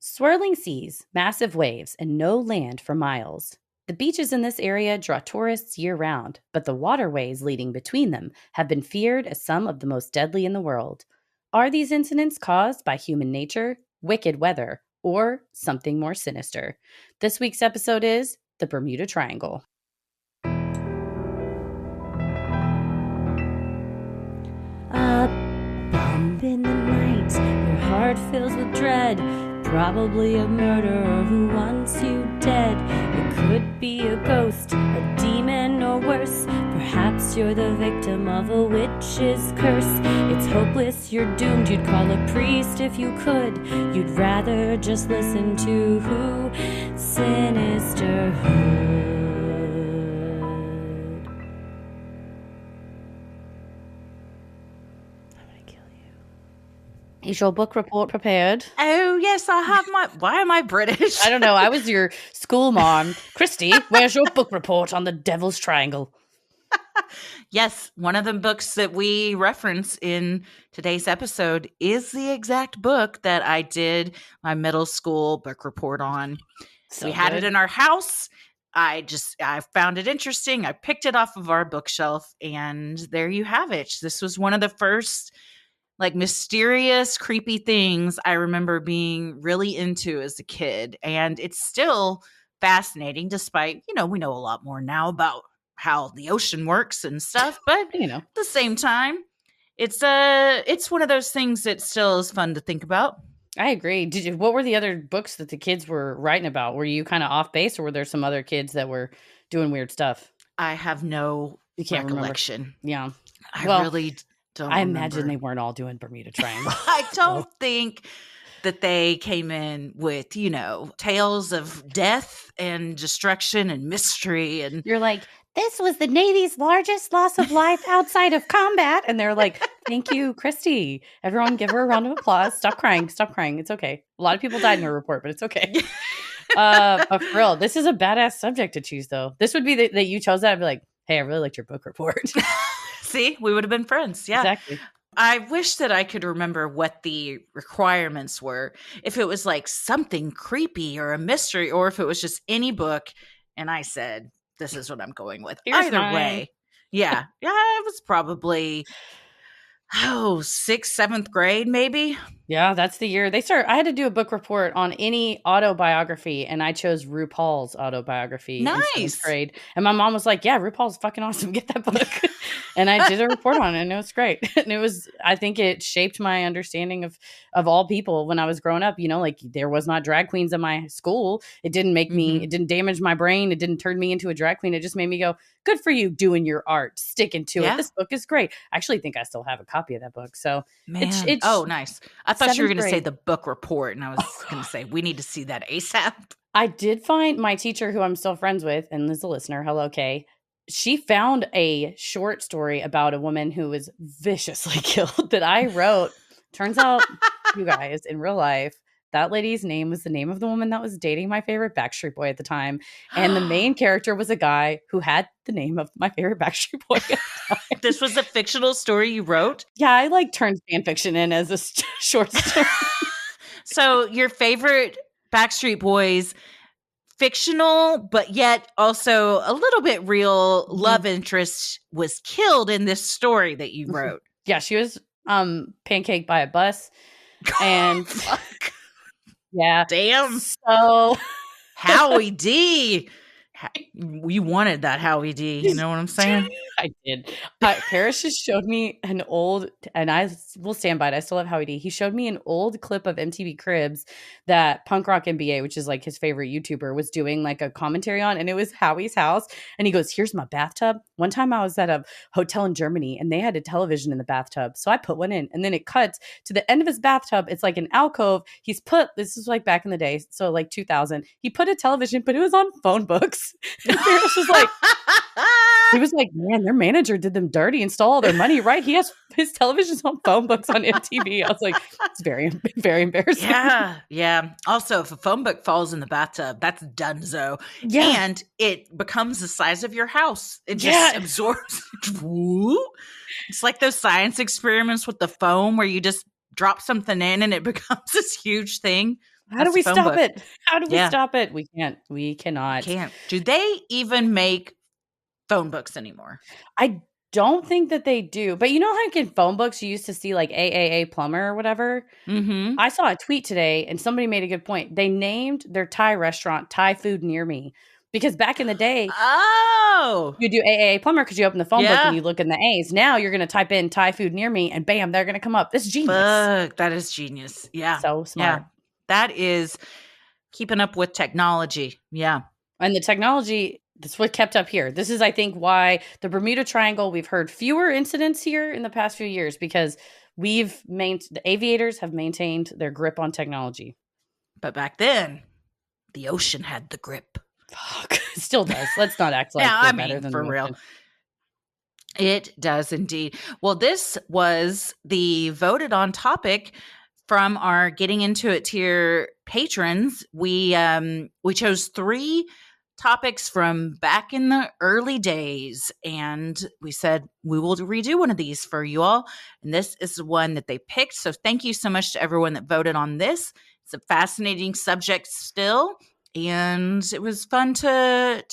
Swirling seas, massive waves, and no land for miles. The beaches in this area draw tourists year round, but the waterways leading between them have been feared as some of the most deadly in the world. Are these incidents caused by human nature, wicked weather, or something more sinister? This week's episode is the Bermuda Triangle. A bump in the night, your heart fills with dread. Probably a murderer who wants you dead. It could be a ghost, a demon, or worse. Perhaps you're the victim of a witch's curse. It's hopeless, you're doomed. You'd call a priest if you could. You'd rather just listen to Sinisterhood. Is your book report prepared? Oh, yes, I have my... Why am I British? I don't know. I was your school mom. Christy, where's your book report on the Devil's Triangle? Yes, one of the books that we reference in today's episode is the exact book that I did my middle school book report on. So we had it in our house. I found it interesting. I picked it off of our bookshelf, and there you have it. This was one of the first mysterious, creepy things I remember being really into as a kid. And it's still fascinating despite, we know a lot more now about how the ocean works and stuff. But at the same time, it's one of those things that still is fun to think about. I agree. What were the other books that the kids were writing about? Were you kind of off base, or were there some other kids that were doing weird stuff? I have no recollection. Yeah. I really don't remember. Imagine they weren't all doing Bermuda Triangle. I don't think that they came in with, tales of death and destruction and mystery. And you're like, this was the Navy's largest loss of life outside of combat. And they're like, thank you, Christy. Everyone give her a round of applause. Stop crying. Stop crying. It's okay. A lot of people died in her report, but it's okay. But for real, this is a badass subject to choose, though. This would be that you chose that. I'd be like, hey, I really liked your book report. See, we would have been friends. Yeah, exactly. I wish that I could remember what the requirements were. If it was like something creepy or a mystery, or if it was just any book. And I said, this is what I'm going with. Here's Either mine. Way. Yeah. Yeah. It was probably, 6th, 7th grade, maybe. Yeah, that's the year they start. I had to do a book report on any autobiography, and I chose RuPaul's autobiography. Nice. In 7th grade. And my mom was like, yeah, RuPaul's fucking awesome. Get that book. And I did a report on it, and it was great. And I think it shaped my understanding of all people when I was growing up. There was not drag queens in my school. It didn't make me, it didn't damage my brain. It didn't turn me into a drag queen. It just made me go, good for you doing your art, sticking to it. This book is great. I actually think I still have a copy of that book. So it's nice. I thought you were going to say the book report, and I was going to say, we need to see that ASAP. I did find my teacher, who I'm still friends with, and is a listener, hello, Kay. She found a short story about a woman who was viciously killed that I wrote. Turns out, you guys, in real life, that lady's name was the name of the woman that was dating my favorite Backstreet Boy at the time. And the main character was a guy who had the name of my favorite Backstreet Boy at the time. This was a fictional story you wrote? Yeah, I turned fan fiction in as a short story. So your favorite Backstreet Boys, fictional, but yet also a little bit real love interest, was killed in this story that you wrote. Yeah, she was pancaked by a bus. And yeah. Damn. So Howie D. You wanted that Howie D. You know what I'm saying? I did. Parrish just showed me an old, and I will stand by it. I still have Howie D. He showed me an old clip of MTV Cribs that Punk Rock MBA, which is his favorite YouTuber, was doing a commentary on, and it was Howie's house. And he goes, here's my bathtub. One time I was at a hotel in Germany, and they had a television in the bathtub. So I put one in, and then it cuts to the end of his bathtub. It's like an alcove. This is back in the day. So 2000, he put a television, but it was on phone books. And Parrish was he was like, man, their manager did them dirty and stole all their money, right? He has his television's on phone books on MTV. I was like, it's very, very embarrassing. Yeah. Also, if a phone book falls in the bathtub, that's donezo. Yeah. And it becomes the size of your house. It just absorbs. It's like those science experiments with the foam where you just drop something in and it becomes this huge thing. How do That's a we phone stop book. it? How do we Yeah. stop it? We can't. We You cannot. can't. Do they even make phone books anymore? I don't think that they do. But you know how like in phone books you used to see like AAA plumber or whatever? Mm-hmm. I saw a tweet today and somebody made a good point. They named their Thai restaurant Thai Food Near Me because back in the day, Oh, you do AAA plumber because you open the phone book and yeah. you look in the A's. Now you're going to type in Thai Food Near Me and bam, they're going to come up. This is genius. Fuck, that is genius. Yeah. So Yeah. smart. That is keeping up with technology. Yeah. And the technology, that's what kept up here. This is, I think, why the Bermuda Triangle, we've heard fewer incidents here in the past few years because the aviators have maintained their grip on technology. But back then, the ocean had the grip. Fuck, it still does. Let's not act like Yeah, we're I better mean, than for the real. ocean. It does indeed. Well, this was the voted on topic from our Getting Into It tier patrons. We chose 3 topics from back in the early days, and we said we will redo one of these for you all. And this is the one that they picked. So thank you so much to everyone that voted on this. It's a fascinating subject still, and it was fun to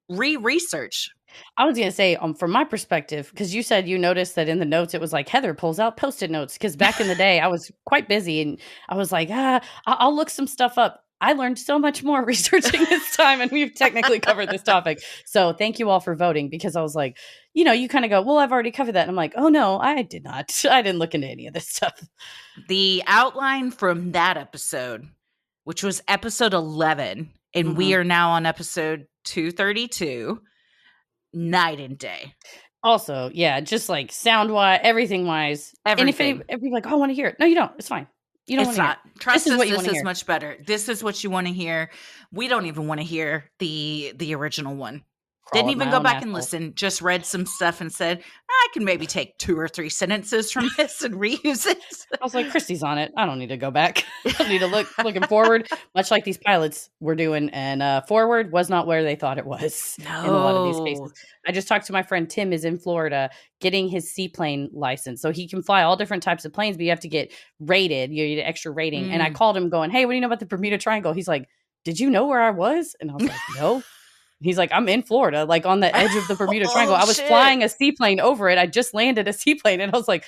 research. I was going to say, from my perspective, because you said you noticed that in the notes, it was like Heather pulls out Post-it notes. Because back in the day, I was quite busy and I was like, I'll look some stuff up. I learned so much more researching this time, and we've technically covered this topic. So thank you all for voting because I was like, you kind of go, well, I've already covered that. And I'm like, oh, no, I did not. I didn't look into any of this stuff. The outline from that episode, which was episode 11, and we are now on episode 232, night and day. Also, yeah, just like sound wise, everything wise. Everything. And if people like, oh, I want to hear it. No, you don't. It's fine. You don't want It's to hear not. it. Trust This is us, what you this want to is hear. much better. This is what you want to hear. We don't even want to hear the original one. Crawl Didn't up even my go own back and asshole. listen. Just read some stuff and said, I can maybe take 2 or 3 sentences from this and reuse it. I was like, Christy's on it. I don't need to go back. I don't need to looking forward, much like these pilots were doing. And forward was not where they thought it was in a lot of these cases. I just talked to my friend Tim is in Florida getting his seaplane license. So he can fly all different types of planes, but you have to get rated. You need an extra rating. And I called him going, hey, what do you know about the Bermuda Triangle? He's like, did you know where I was? And I was like, no. He's like, I'm in Florida, like on the edge of the Bermuda Triangle. I was flying a seaplane over it. I just landed a seaplane. And I was like,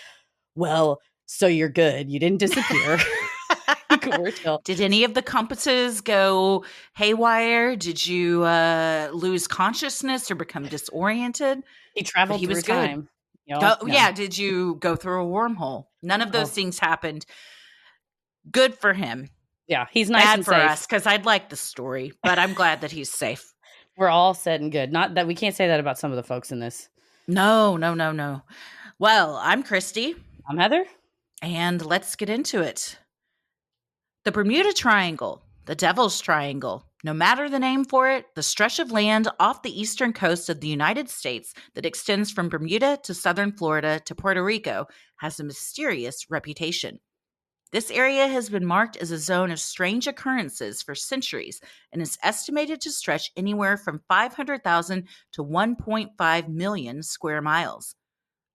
well, so you're good. You didn't disappear. Did any of the compasses go haywire? Did you lose consciousness or become disoriented? He traveled through time. No. Yeah. Did you go through a wormhole? None of those things happened. Good for him. Yeah, he's nice Bad and for safe. us because I'd like the story, but I'm glad that he's safe. We're all set and good. Not that we can't say that about some of the folks in this. No. Well, I'm Christy. I'm Heather. And let's get into it. The Bermuda Triangle, the Devil's Triangle, no matter the name for it, the stretch of land off the eastern coast of the United States that extends from Bermuda to southern Florida to Puerto Rico has a mysterious reputation. This area has been marked as a zone of strange occurrences for centuries and is estimated to stretch anywhere from 500,000 to 1.5 million square miles.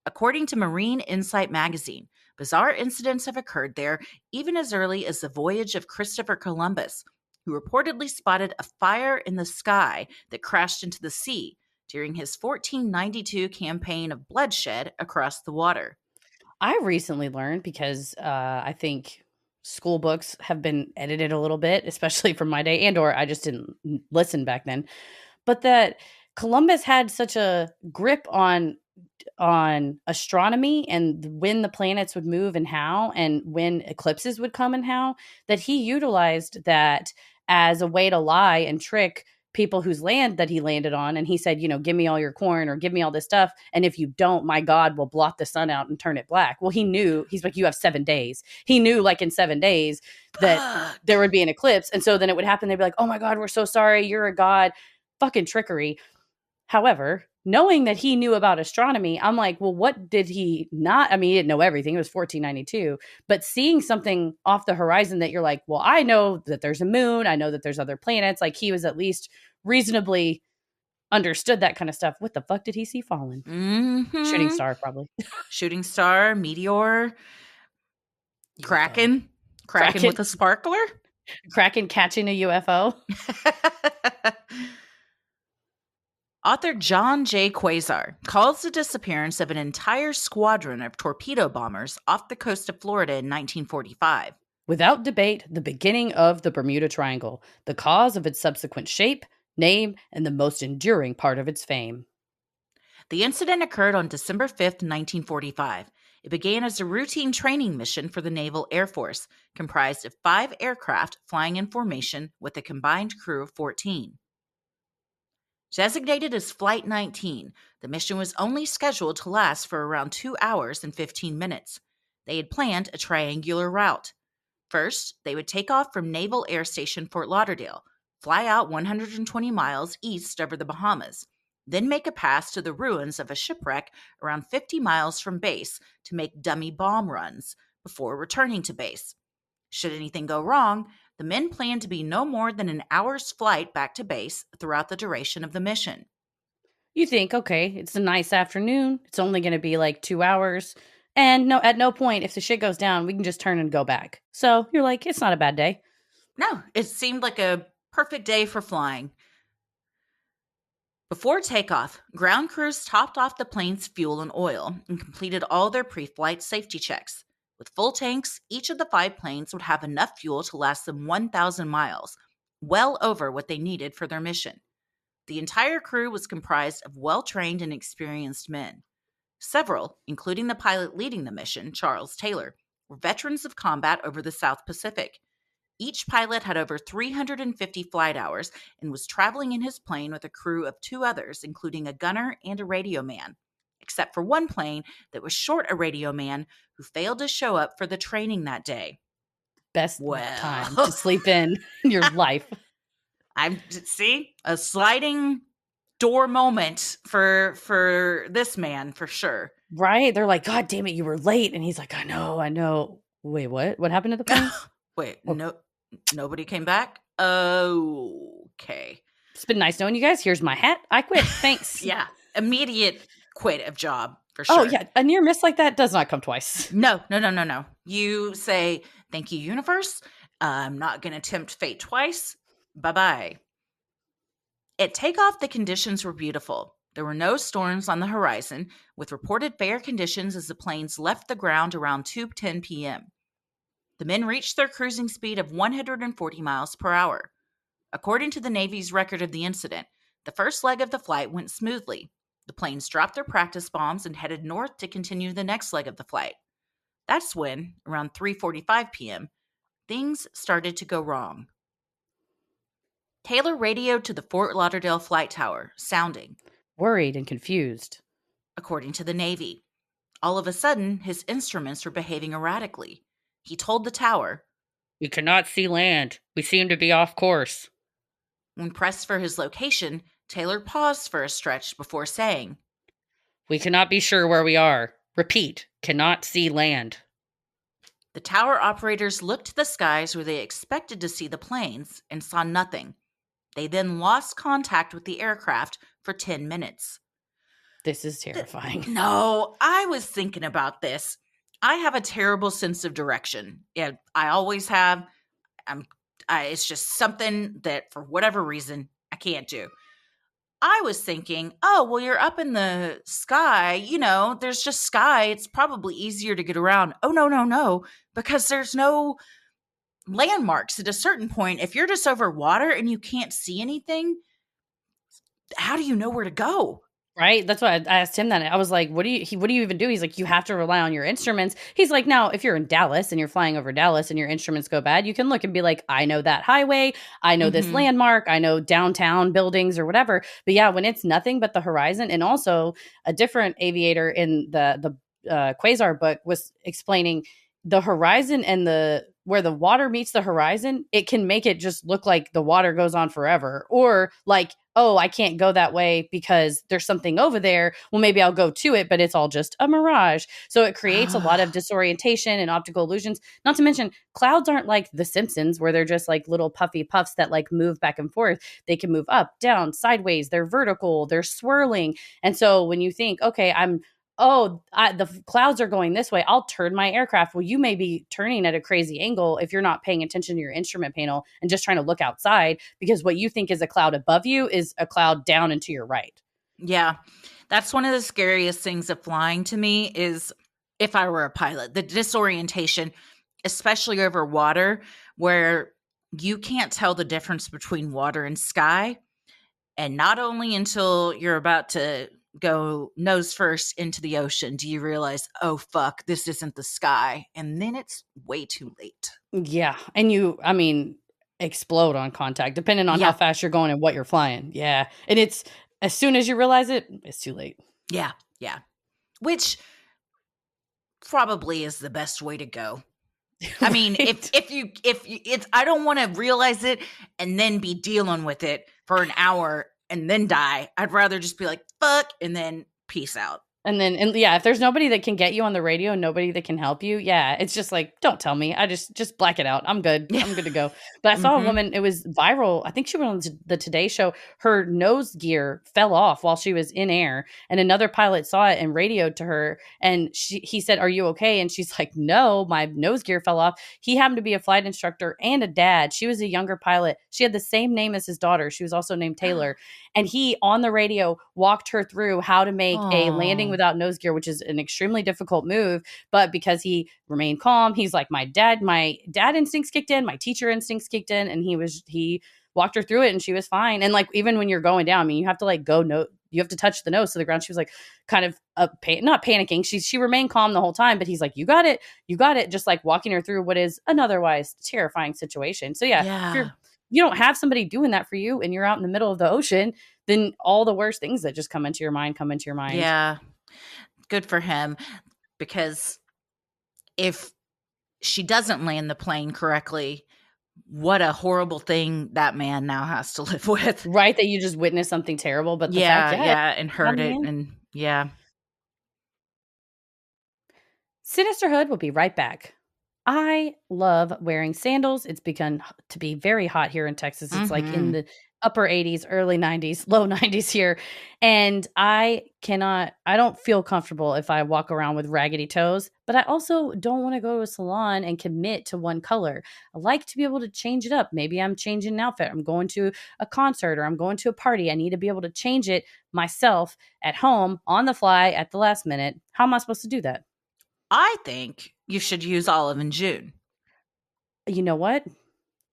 According to Marine Insight magazine, bizarre incidents have occurred there even as early as the voyage of Christopher Columbus, who reportedly spotted a fire in the sky that crashed into the sea during his 1492 campaign of bloodshed across the water. I recently learned because I think school books have been edited a little bit, especially from my day, and or I just didn't listen back then, but that Columbus had such a grip on astronomy and when the planets would move and how, and when eclipses would come and how, that he utilized that as a way to lie and trick people whose land that he landed on. And he said, give me all your corn or give me all this stuff. And if you don't, my God will blot the sun out and turn it black. Well, he knew, he's like, you have 7 days. He knew like in 7 days that there would be an eclipse. And so then it would happen. They'd be like, oh my God, we're so sorry. You're a God. Fucking trickery. However, knowing that he knew about astronomy, I'm like, well, what did he not? I mean, he didn't know everything. It was 1492. But seeing something off the horizon that you're like, well, I know that there's a moon. I know that there's other planets. Like he was at least reasonably understood that kind of stuff. What the fuck did he see falling? Mm-hmm. Shooting star, probably. Shooting star, meteor, Kraken with a sparkler. Kraken catching a UFO. Author John J. Quasar calls the disappearance of an entire squadron of torpedo bombers off the coast of Florida in 1945. Without debate, the beginning of the Bermuda Triangle, the cause of its subsequent shape, name, and the most enduring part of its fame. The incident occurred on December 5th, 1945. It began as a routine training mission for the Naval Air Force, comprised of 5 aircraft flying in formation with a combined crew of 14. Designated as Flight 19, the mission was only scheduled to last for around 2 hours and 15 minutes. They had planned a triangular route. First, they would take off from Naval Air Station Fort Lauderdale, fly out 120 miles east over the Bahamas, then make a pass to the ruins of a shipwreck around 50 miles from base to make dummy bomb runs before returning to base. Should anything go wrong, the men planned to be no more than an hour's flight back to base throughout the duration of the mission. You think, okay, it's a nice afternoon. It's only going to be like 2 hours. And no, at no point, if the shit goes down, we can just turn and go back. So you're like, it's not a bad day. No, it seemed like a perfect day for flying. Before takeoff, ground crews topped off the plane's fuel and oil and completed all their pre-flight safety checks. With full tanks, each of the 5 planes would have enough fuel to last them 1,000 miles, well over what they needed for their mission. The entire crew was comprised of well-trained and experienced men. Several, including the pilot leading the mission, Charles Taylor, were veterans of combat over the South Pacific. Each pilot had over 350 flight hours and was traveling in his plane with a crew of 2 others, including a gunner and a radio man, except for one plane that was short a radio man who failed to show up for the training that day. Best time to sleep in your life. See, a sliding door moment for this man, for sure. Right? They're like, God damn it, you were late. And he's like, I know. Wait, what? What happened to the plane? Wait, no, nobody came back? Okay. It's been nice knowing you guys. Here's my hat. I quit. Thanks. Yeah. Immediate quit of job, for sure. Oh, yeah. A near miss like that does not come twice. No. You say, thank you, universe. I'm not going to tempt fate twice. Bye-bye. At takeoff, the conditions were beautiful. There were no storms on the horizon, with reported fair conditions as the planes left the ground around 2:10 p.m. The men reached their cruising speed of 140 miles per hour. According to the Navy's record of the incident, the first leg of the flight went smoothly. The planes dropped their practice bombs and headed north to continue the next leg of the flight. That's when, around 3:45 p.m., things started to go wrong. Taylor radioed to the Fort Lauderdale flight tower, sounding. Worried and confused. According to the Navy. All of a sudden, his instruments were behaving erratically. He told the tower, "We cannot see land. We seem to be off course." When pressed for his location, Taylor paused for a stretch before saying, "We cannot be sure where we are. Repeat, cannot see land." The tower operators looked to the skies where they expected to see the planes and saw nothing. They then lost contact with the aircraft for 10 minutes. This is terrifying. No, I was thinking about this. I have a terrible sense of direction. Yeah, I always have. It's just something that, for whatever reason, I can't do. I was thinking, oh, well, you're up in the sky. There's just sky. It's probably easier to get around. Oh, no. Because there's no landmarks at a certain point. If you're just over water and you can't see anything, how do you know where to go? Right? That's what I asked him that. I was like, what do you even do? He's like, you have to rely on your instruments. He's like, now, if you're in Dallas and you're flying over Dallas and your instruments go bad, you can look and be like, I know that highway. I know this landmark. I know downtown buildings or whatever. But yeah, when it's nothing but the horizon, and also a different aviator in the Quasar book was explaining the horizon and where the water meets the horizon, it can make it just look like the water goes on forever, or like, oh, I can't go that way because there's something over there. Well, maybe I'll go to it, but it's all just a mirage. So it creates a lot of disorientation and optical illusions. Not to mention, clouds aren't like The Simpsons, where they're just like little puffy puffs that like move back and forth. They can move up, down, sideways. They're vertical. They're swirling. And so when you think, okay, I'm oh, the clouds are going this way. I'll turn my aircraft. Well, you may be turning at a crazy angle if you're not paying attention to your instrument panel and just trying to look outside, because what you think is a cloud above you is a cloud down and to your right. Yeah. That's one of the scariest things of flying to me is if I were a pilot, the disorientation, especially over water, where you can't tell the difference between water and sky. And not only until you're about to go nose first into the ocean do you realize, oh, fuck, this isn't the sky. And then it's way too late. Yeah. And I mean, explode on contact, depending on how Yeah. fast you're going and what you're flying. Yeah. And it's as soon as you realize it, it's too late. Yeah. Yeah. Which probably is the best way to go. I mean, Right? if you it's I don't want to realize it and then be dealing with it for an hour and then die. I'd rather just be like, fuck, and then peace out. And yeah, if there's nobody that can get you on the radio and nobody that can help you, yeah, it's just like, don't tell me. I just black it out. I'm good. I'm good to go. But I saw a woman, it was viral. I think she went on the Today Show. Her nose gear fell off while she was in air, and another pilot saw it and radioed to her. And he said, "Are you okay?" And she's like, "No, my nose gear fell off." He happened to be a flight instructor and a dad. She was a younger pilot. She had the same name as his daughter. She was also named Taylor. And he, on the radio, walked her through how to make a landing without nose gear, which is an extremely difficult move. But because he remained calm, he's like, my dad instincts kicked in, my teacher instincts kicked in, and he walked her through it, and she was fine. And like, even when you're going down, I mean, you have to like you have to touch the nose to the ground. She was like kind of not panicking. She remained calm the whole time, but he's like, you got it, just like walking her through what is an otherwise terrifying situation. So yeah. If you don't have somebody doing that for you and you're out in the middle of the ocean, then all the worst things that just come into your mind. Yeah. Good for him. Because if she doesn't land the plane correctly, what a horrible thing that man now has to live with. Right, that you just witnessed something terrible, but the fact, and heard it, and yeah. Sinisterhood will be right back. I love wearing sandals. It's begun to be very hot here in Texas. It's like in the upper 80s, early 90s, low 90s here. And I don't feel comfortable if I walk around with raggedy toes, but I also don't want to go to a salon and commit to one color. I like to be able to change it up. Maybe I'm changing an outfit. I'm going to a concert or I'm going to a party. I need to be able to change it myself at home on the fly at the last minute. How am I supposed to do that? I think you should use Olive and June. You know what?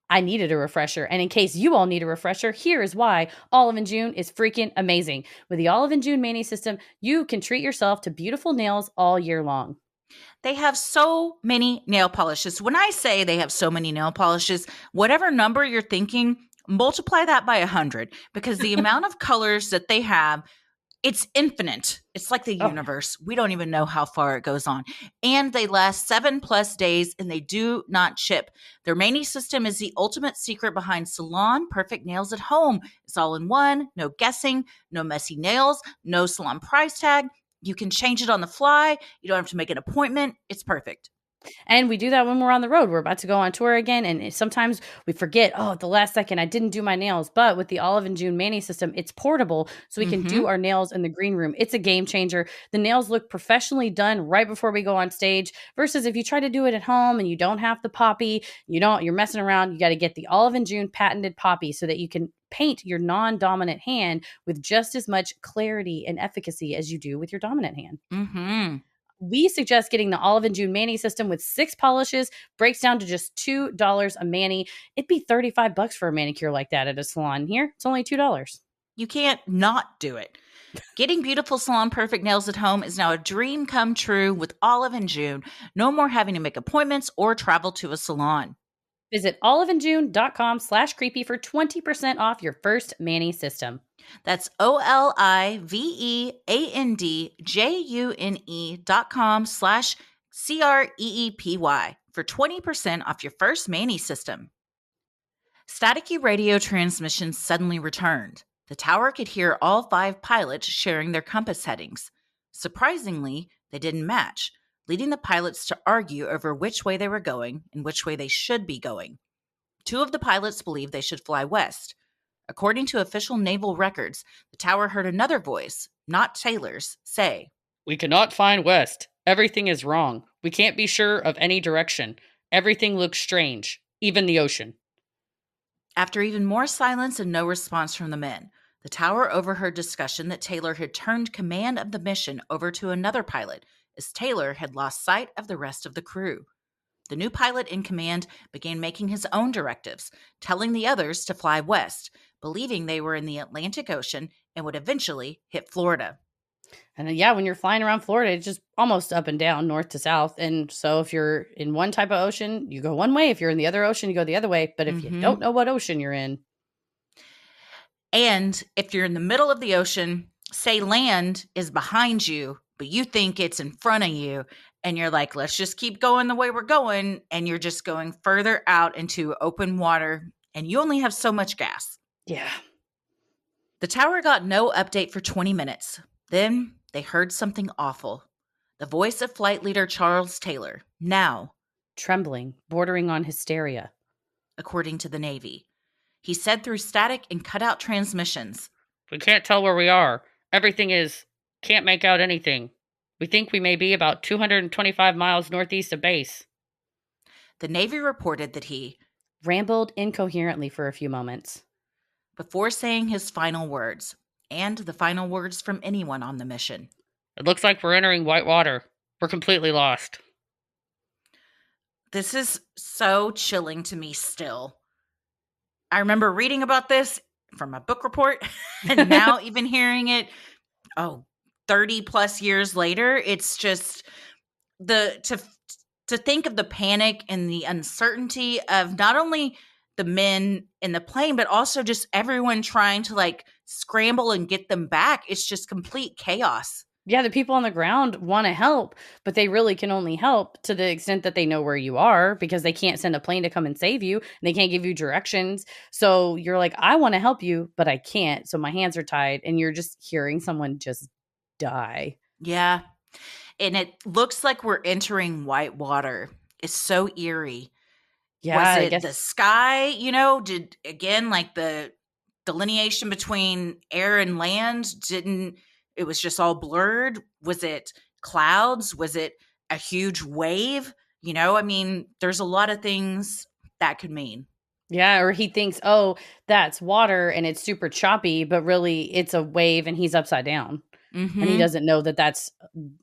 I needed a refresher. And in case you all need a refresher, here is why Olive and June is freaking amazing. With the Olive and June Mani system, you can treat yourself to beautiful nails all year long. They have so many nail polishes. When I say they have so many nail polishes, whatever number you're thinking, multiply that by 100, because the amount of colors that they have, it's infinite. It's like the universe. We don't even know how far it goes on. And they last 7+ days and they do not chip. Their Mani system is the ultimate secret behind salon perfect nails at home. It's all in one, no guessing, no messy nails, no salon price tag. You can change it on the fly. You don't have to make an appointment. It's perfect. And we do that when we're on the road. We're about to go on tour again. And sometimes we forget, at the last second, I didn't do my nails. But with the Olive and June Mani system, it's portable. So we can do our nails in the green room. It's a game changer. The nails look professionally done right before we go on stage. Versus if you try to do it at home and you don't have the poppy, you're messing around. You got to get the Olive and June patented poppy so that you can paint your non-dominant hand with just as much clarity and efficacy as you do with your dominant hand. We suggest getting the Olive and June Mani system with 6 polishes, breaks down to just $2 a mani. It'd be $35 for a manicure like that at a salon. Here, it's only $2. You can't not do it. Getting beautiful salon perfect nails at home is now a dream come true with Olive and June. No more having to make appointments or travel to a salon. Visit oliveandjune.com/creepy for 20% off your first Mani system. That's oliveandjune.com/CREEPY for 20% off your first Mani system. Staticky radio transmissions suddenly returned. The tower could hear all 5 pilots sharing their compass headings. Surprisingly, they didn't match, leading the pilots to argue over which way they were going and which way they should be going. 2 of the pilots believed they should fly west. According to official naval records, the tower heard another voice, not Taylor's, say, We cannot find west. Everything is wrong. We can't be sure of any direction. Everything looks strange, even the ocean. After even more silence and no response from the men, the tower overheard discussion that Taylor had turned command of the mission over to another pilot, as Taylor had lost sight of the rest of the crew. The new pilot in command began making his own directives, telling the others to fly west, believing they were in the Atlantic Ocean and would eventually hit Florida. And yeah, when you're flying around Florida, it's just almost up and down, north to south. And so if you're in one type of ocean, you go one way. If you're in the other ocean, you go the other way. But if you don't know what ocean you're in. And if you're in the middle of the ocean, say land is behind you, but you think it's in front of you, and you're like, let's just keep going the way we're going, and you're just going further out into open water, and you only have so much gas. Yeah. The tower got no update for 20 minutes. Then they heard something awful. The voice of flight leader Charles Taylor, now trembling, bordering on hysteria, according to the Navy. He said through static and cutout transmissions, "We can't tell where we are. Everything can't make out anything. We think we may be about 225 miles northeast of base." The Navy reported that he rambled incoherently for a few moments before saying his final words, and the final words from anyone on the mission. "It looks like we're entering white water. We're completely lost." This is so chilling to me still. I remember reading about this from a book report, and now even hearing it, 30 plus years later, it's just to think of the panic and the uncertainty of not only the men in the plane, but also just everyone trying to like scramble and get them back. It's just complete chaos. Yeah, the people on the ground want to help, but they really can only help to the extent that they know where you are, because they can't send a plane to come and save you, and they can't give you directions. So you're like, I want to help you, but I can't. So my hands are tied, and you're just hearing someone just die. Yeah. And it looks like we're entering white water. It's so eerie. Yeah, Was it the sky, did again, like the delineation between air and land it was just all blurred? Was it clouds? Was it a huge wave? There's a lot of things that could mean. Yeah, or he thinks, oh, that's water and it's super choppy, but really it's a wave and he's upside down. Mm-hmm. And he doesn't know that that's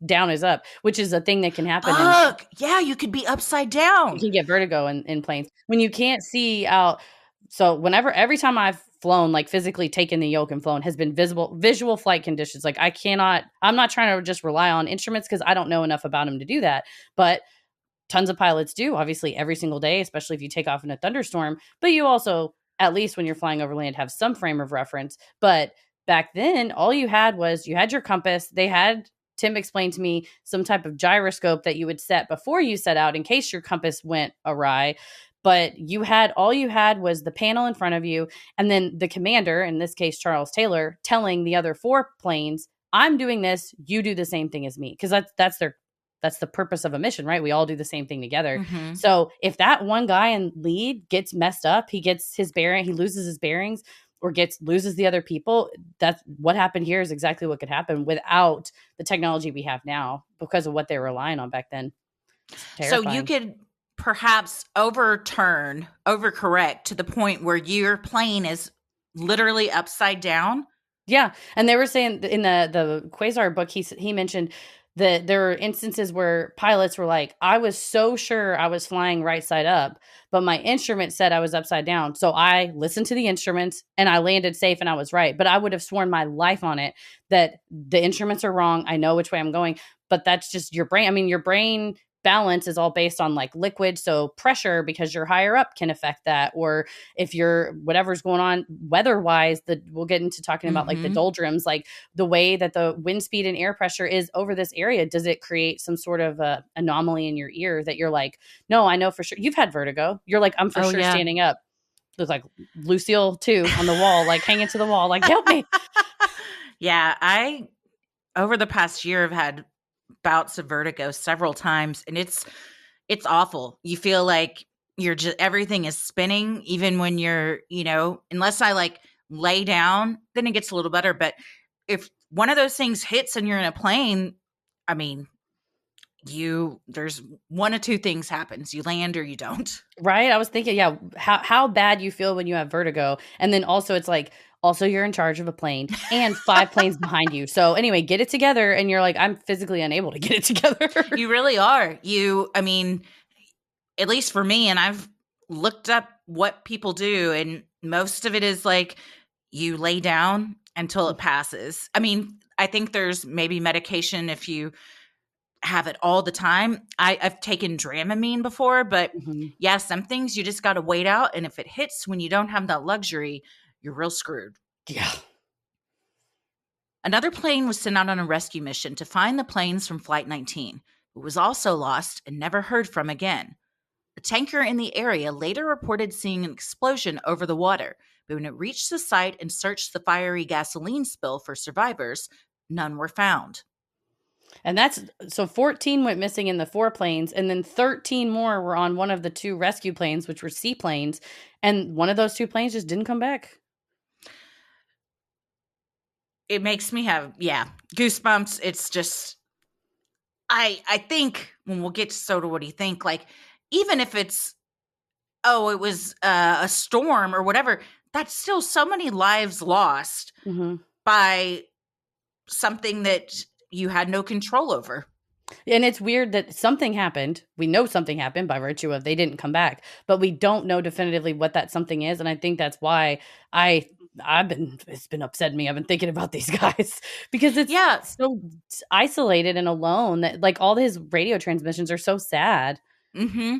down is up, which is a thing that can happen. Yeah, you could be upside down. You can get vertigo in planes when you can't see out. So every time I've flown, like physically taken the yoke and flown, has been visual flight conditions. Like I'm not trying to just rely on instruments because I don't know enough about them to do that. But tons of pilots do, obviously, every single day, especially if you take off in a thunderstorm. But you also, at least when you're flying over land, have some frame of reference. But back then, all you had was you had your compass. Tim explained to me some type of gyroscope that you would set before you set out in case your compass went awry. But all you had was the panel in front of you, and then the commander, in this case Charles Taylor, telling the other 4 planes, I'm doing this, you do the same thing as me. Because that's the purpose of a mission, right? We all do the same thing together. Mm-hmm. So if that one guy in lead gets messed up, he gets his bearing, he loses his bearings, or loses the other people, that's what happened here is exactly what could happen without the technology we have now because of what they were relying on back then. So you could perhaps overcorrect to the point where your plane is literally upside down. Yeah. And they were saying in the Quasar book, he mentioned that there are instances where pilots were like, I was so sure I was flying right side up, but my instrument said I was upside down. So I listened to the instruments and I landed safe and I was right. But I would have sworn my life on it that the instruments are wrong. I know which way I'm going, but that's just your brain. I mean, your brain balance is all based on like liquid. So pressure, because you're higher up, can affect that. Or if you're whatever's going on weather wise, we'll get into talking about like the doldrums, like the way that the wind speed and air pressure is over this area. Does it create some sort of anomaly in your ear that you're like, no, I know for sure. You've had vertigo. You're like, I'm for sure standing up. Look like Lucille too on the wall, like hanging to the wall, like help me. Yeah. I, over the past year, have had bouts of vertigo several times, and it's awful. You feel like everything is spinning, even when you're, unless I like lay down, then it gets a little better. But if one of those things hits and you're in a plane, I mean, there's one of two things happens. You land or you don't. Right? I was thinking, yeah, how bad you feel when you have vertigo, and then also it's like, also you're in charge of a plane and 5 planes behind you. So anyway, get it together, and you're like, I'm physically unable to get it together. You really are. I mean, at least for me, and I've looked up what people do, and most of it is like you lay down until it passes. I mean, I think there's maybe medication if you have it all the time. I've taken Dramamine before, but Mhm. yeah, some things you just got to wait out. And if it hits when you don't have that luxury, you're real screwed. Yeah. Another plane was sent out on a rescue mission to find the planes from Flight 19, but was also lost and never heard from again. A tanker in the area later reported seeing an explosion over the water, but when it reached the site and searched the fiery gasoline spill for survivors, none were found. And that's so 14 went missing in the 4 planes, and then 13 more were on one of the 2 rescue planes, which were seaplanes, and one of those 2 planes just didn't come back. It makes me have, goosebumps. It's just, I think when we'll get to Soda, what do you think? Like, even if it's, it was a storm or whatever, that's still so many lives lost Mhm. by something that you had no control over. And it's weird that something happened. We know something happened by virtue of they didn't come back, but we don't know definitively what that something is. And I think that's why it's been upsetting me. I've been thinking about these guys because it's Yeah. so isolated and alone that like all his radio transmissions are so sad. Mm-hmm.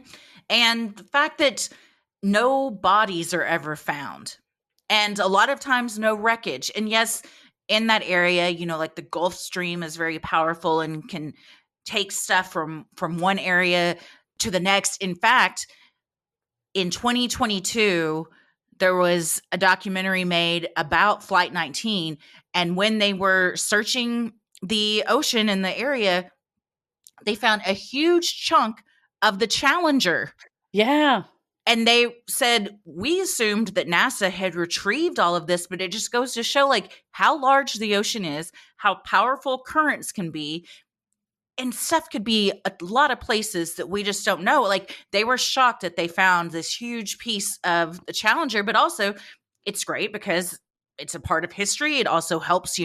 And the fact that no bodies are ever found, and a lot of times no wreckage. And yes, in that area, like the Gulf Stream is very powerful and can take stuff from one area to the next. In fact, in 2022, there was a documentary made about Flight 19, and when they were searching the ocean in the area, they found a huge chunk of the Challenger. Yeah. And they said, we assumed that NASA had retrieved all of this, but it just goes to show like how large the ocean is, how powerful currents can be, and stuff could be a lot of places that we just don't know. Like they were shocked that they found this huge piece of the Challenger, but also it's great because it's a part of history. It also helps,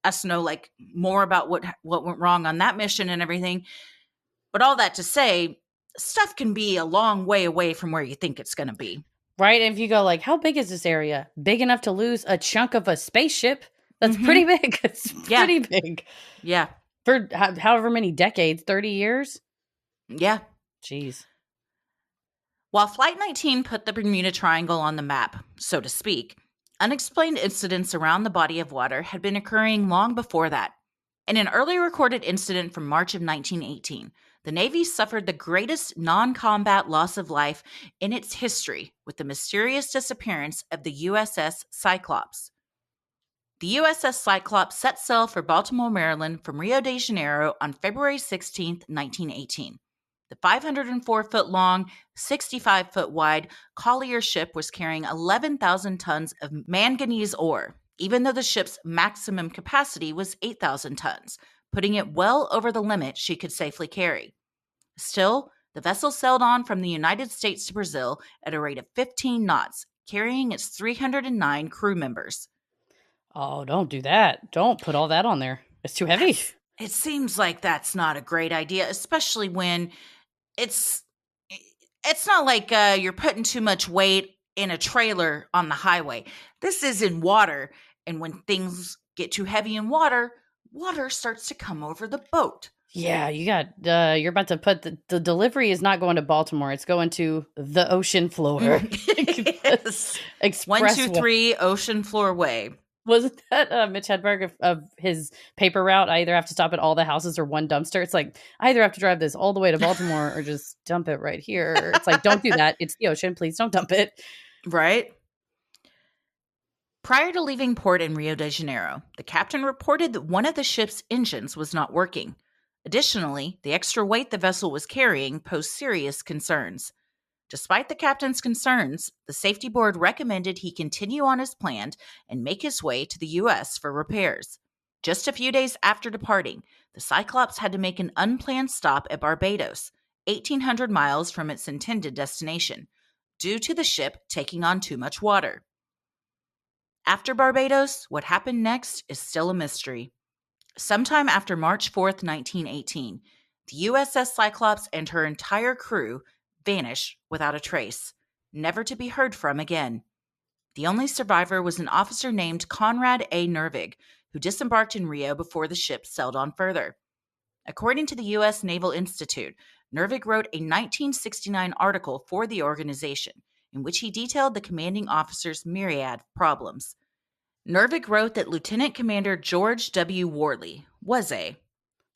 us know like more about what went wrong on that mission and everything. But all that to say, stuff can be a long way away from where you think it's going to be. Right. And if you go like, how big is this area? Big enough to lose a chunk of a spaceship? That's pretty big. It's pretty big. Yeah. For however many decades, 30 years? Yeah. Jeez. While Flight 19 put the Bermuda Triangle on the map, so to speak, unexplained incidents around the body of water had been occurring long before that. In an early recorded incident from March of 1918, the Navy suffered the greatest non-combat loss of life in its history with the mysterious disappearance of the USS Cyclops. The USS Cyclops set sail for Baltimore, Maryland from Rio de Janeiro on February 16, 1918. The 504-foot-long, 65-foot-wide collier ship was carrying 11,000 tons of manganese ore, even though the ship's maximum capacity was 8,000 tons, putting it well over the limit she could safely carry. Still, the vessel sailed on from the United States to Brazil at a rate of 15 knots, carrying its 309 crew members. Oh, don't do that. Don't put all that on there. It's too heavy. It seems like that's not a great idea, especially when it's not like you're putting too much weight in a trailer on the highway. This is in water, and when things get too heavy in water, water starts to come over the boat. Yeah, you got you're about to put the delivery is not going to Baltimore. It's going to the ocean floor. Yes. Express 123 Ocean Floor Way. Wasn't that Mitch Hedberg of his paper route? I either have to stop at all the houses or one dumpster. It's like, I either have to drive this all the way to Baltimore or just dump it right here. It's like, don't do that. It's the ocean. Please don't dump it. Right? Prior to leaving port in Rio de Janeiro, the captain reported that one of the ship's engines was not working. Additionally, the extra weight the vessel was carrying posed serious concerns. Despite the captain's concerns, the safety board recommended he continue on as planned and make his way to the U.S. for repairs. Just a few days after departing, the Cyclops had to make an unplanned stop at Barbados, 1,800 miles from its intended destination, due to the ship taking on too much water. After Barbados, what happened next is still a mystery. Sometime after March 4th, 1918, the USS Cyclops and her entire crew vanished without a trace, never to be heard from again. The only survivor was an officer named Conrad A. Nervig, who disembarked in Rio before the ship sailed on further. According to the U.S. Naval Institute, Nervig wrote a 1969 article for the organization in which he detailed the commanding officer's myriad problems. Nervig wrote that Lieutenant Commander George W. Worley was a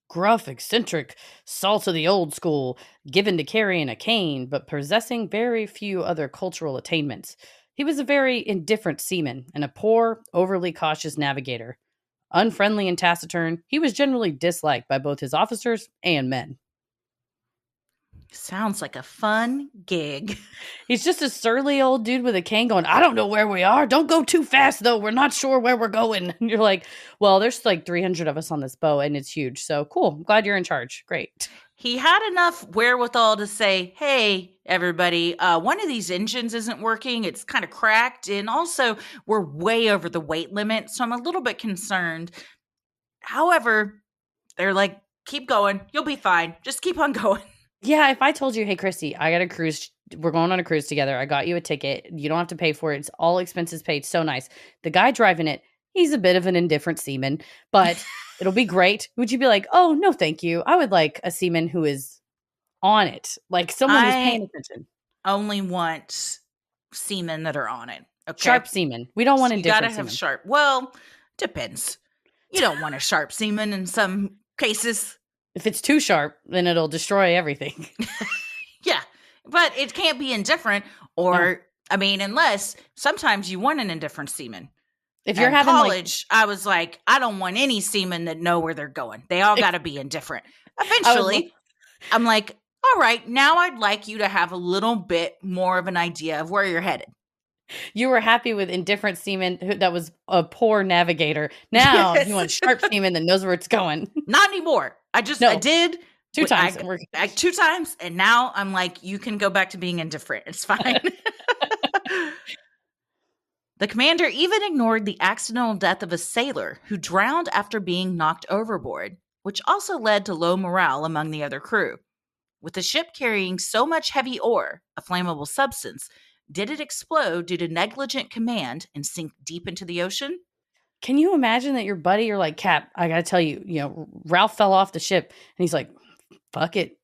gruff, eccentric, salt of the old school, given to carrying a cane, but possessing very few other cultural attainments. He was a very indifferent seaman and a poor, overly cautious navigator. Unfriendly and taciturn, he was generally disliked by both his officers and men. Sounds like a fun gig. He's just a surly old dude with a cane going, I don't know where we are. Don't go too fast, though. We're not sure where we're going. And you're like, well, there's like 300 of us on this boat, and it's huge. So cool. I'm glad you're in charge. Great. He had enough wherewithal to say, hey, everybody, one of these engines isn't working. It's kind of cracked. And also, we're way over the weight limit. So I'm a little bit concerned. However, they're like, keep going. You'll be fine. Just keep on going. Yeah, if I told you, hey, Christy, I got a cruise. We're going on a cruise together. I got you a ticket. You don't have to pay for it. It's all expenses paid. So nice. The guy driving it, he's a bit of an indifferent seaman, but it'll be great. Would you be like, oh, no, thank you. I would like a seaman who is on it. Like someone who's paying attention. Only want seamen that are on it. Okay? Sharp seamen. We don't want indifferent seamen. You gotta have sharp. Well, depends. You don't want a sharp seaman in some cases. If it's too sharp, then it'll destroy everything. Yeah, but it can't be indifferent or, I mean, unless sometimes you want an indifferent seaman. If you're having college, I was like, I don't want any seamen that know where they're going. They all got to be indifferent. Eventually, I'm like, all right, now I'd like you to have a little bit more of an idea of where you're headed. You were happy with indifferent seaman that was a poor navigator. Now you want sharp seaman that knows where it's going. Not anymore. I did two times. Two times. And now I'm like, you can go back to being indifferent. It's fine. The commander even ignored the accidental death of a sailor who drowned after being knocked overboard, which also led to low morale among the other crew. With the ship carrying so much heavy ore, a flammable substance, did it explode due to negligent command and sink deep into the ocean? Can you imagine that your buddy, you're like, Cap, I got to tell you, Ralph fell off the ship and he's like, fuck it.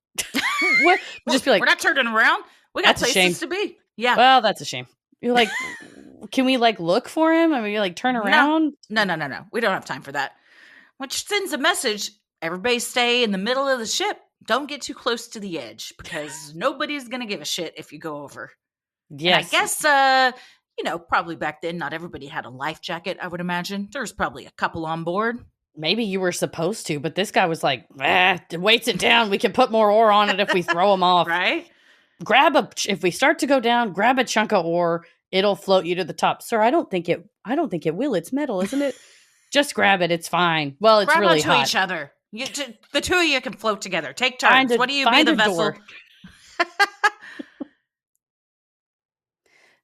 What? Just be like, we're not turning around. We got places to be. Yeah. Well, that's a shame. You're like, can we like look for him? I mean, you're like, turn around. No. We don't have time for that. Which sends a message. Everybody stay in the middle of the ship. Don't get too close to the edge because nobody's going to give a shit if you go over. Yes. And I guess, probably back then, not everybody had a life jacket, I would imagine. There's probably a couple on board. Maybe you were supposed to, but this guy was like, weights it down. We can put more ore on it if we throw them off. Right? If we start to go down, grab a chunk of ore. It'll float you to the top. Sir, I don't think it will. It's metal, isn't it? Just grab it. It's fine. Well, it's really hot. Grab onto each other. The two of you can float together. Take turns. What do you be the vessel?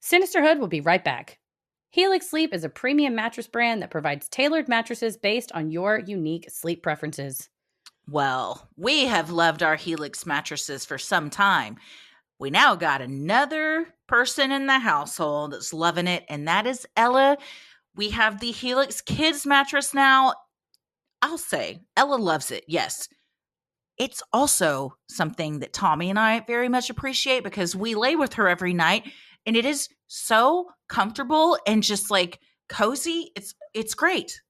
Sinisterhood will be right back. Helix Sleep is a premium mattress brand that provides tailored mattresses based on your unique sleep preferences. Well, we have loved our Helix mattresses for some time. We now got another person in the household that's loving it, and that is Ella. We have the Helix Kids mattress now. I'll say, Ella loves it, yes. It's also something that Tommy and I very much appreciate because we lay with her every night, and it is so comfortable and just like cozy. It's great.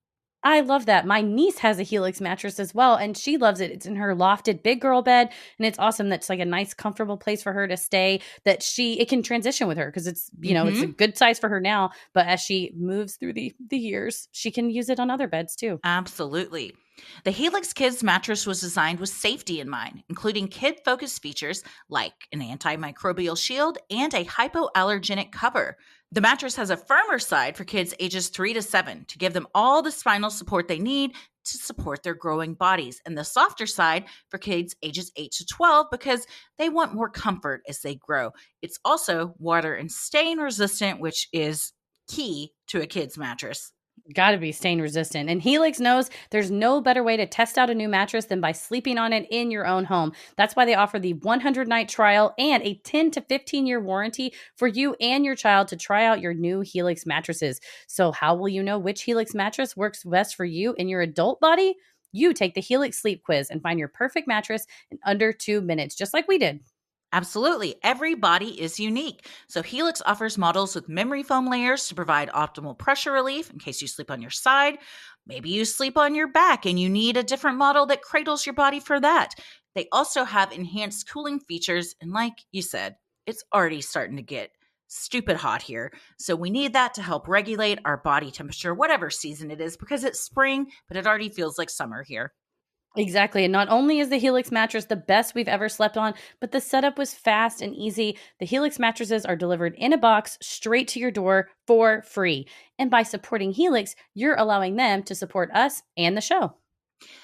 I love that. My niece has a Helix mattress as well, and she loves it. It's in her lofted big girl bed, and it's awesome. That's like a nice, comfortable place for her to stay. That it can transition with her because it's it's a good size for her now. But as she moves through the years, she can use it on other beds too. Absolutely. The Helix Kids mattress was designed with safety in mind, including kid-focused features like an antimicrobial shield and a hypoallergenic cover. The mattress has a firmer side for kids ages 3 to 7 to give them all the spinal support they need to support their growing bodies, and the softer side for kids ages 8 to 12 because they want more comfort as they grow. It's also water and stain resistant, which is key to a kid's mattress. Got to be stain resistant. And Helix knows there's no better way to test out a new mattress than by sleeping on it in your own home. That's why they offer the 100-night trial and a 10 to 15-year warranty for you and your child to try out your new Helix mattresses. So how will you know which Helix mattress works best for you and your adult body? You take the Helix sleep quiz and find your perfect mattress in under 2 minutes, just like we did. Absolutely. Every body is unique. So Helix offers models with memory foam layers to provide optimal pressure relief in case you sleep on your side. Maybe you sleep on your back and you need a different model that cradles your body for that. They also have enhanced cooling features. And like you said, it's already starting to get stupid hot here. So we need that to help regulate our body temperature, whatever season it is, because it's spring, but it already feels like summer here. Exactly. And not only is the Helix mattress the best we've ever slept on, but the setup was fast and easy. The Helix mattresses are delivered in a box straight to your door for free. And by supporting Helix, you're allowing them to support us and the show.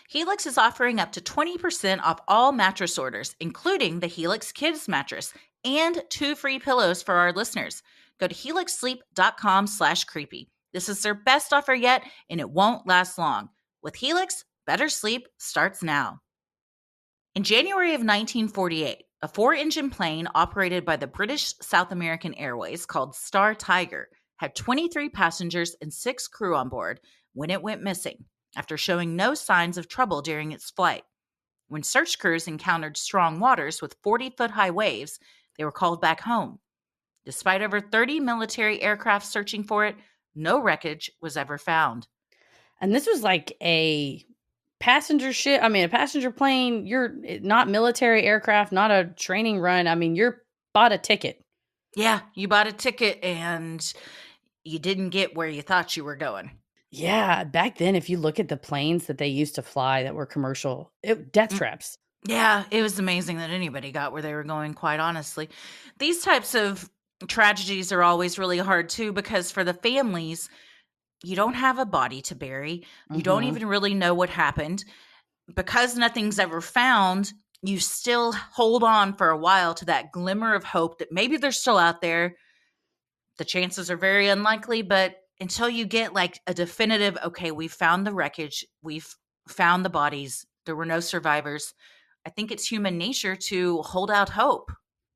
Helix is offering up to 20% off all mattress orders, including the Helix Kids mattress and 2 free pillows for our listeners. Go to helixsleep.com/creepy. This is their best offer yet, and it won't last long. With Helix, better sleep starts now. In January of 1948, a 4-engine plane operated by the British South American Airways called Star Tiger had 23 passengers and 6 crew on board when it went missing after showing no signs of trouble during its flight. When search crews encountered strong waters with 40-foot-high waves, they were called back home. Despite over 30 military aircraft searching for it, no wreckage was ever found. And this was like a passenger ship. I mean, a passenger plane. You're not military aircraft, not a training run. I mean, you're bought a ticket. Yeah, you bought a ticket and you didn't get where you thought you were going. Yeah, back then, if you look at the planes that they used to fly that were commercial, death traps. Yeah, it was amazing that anybody got where they were going, quite honestly. These types of tragedies are always really hard too, because for the families, you don't have a body to bury. You don't even really know what happened. Because nothing's ever found, you still hold on for a while to that glimmer of hope that maybe they're still out there. The chances are very unlikely, but until you get like a definitive, okay, we've found the wreckage, we've found the bodies, there were no survivors, I think it's human nature to hold out hope.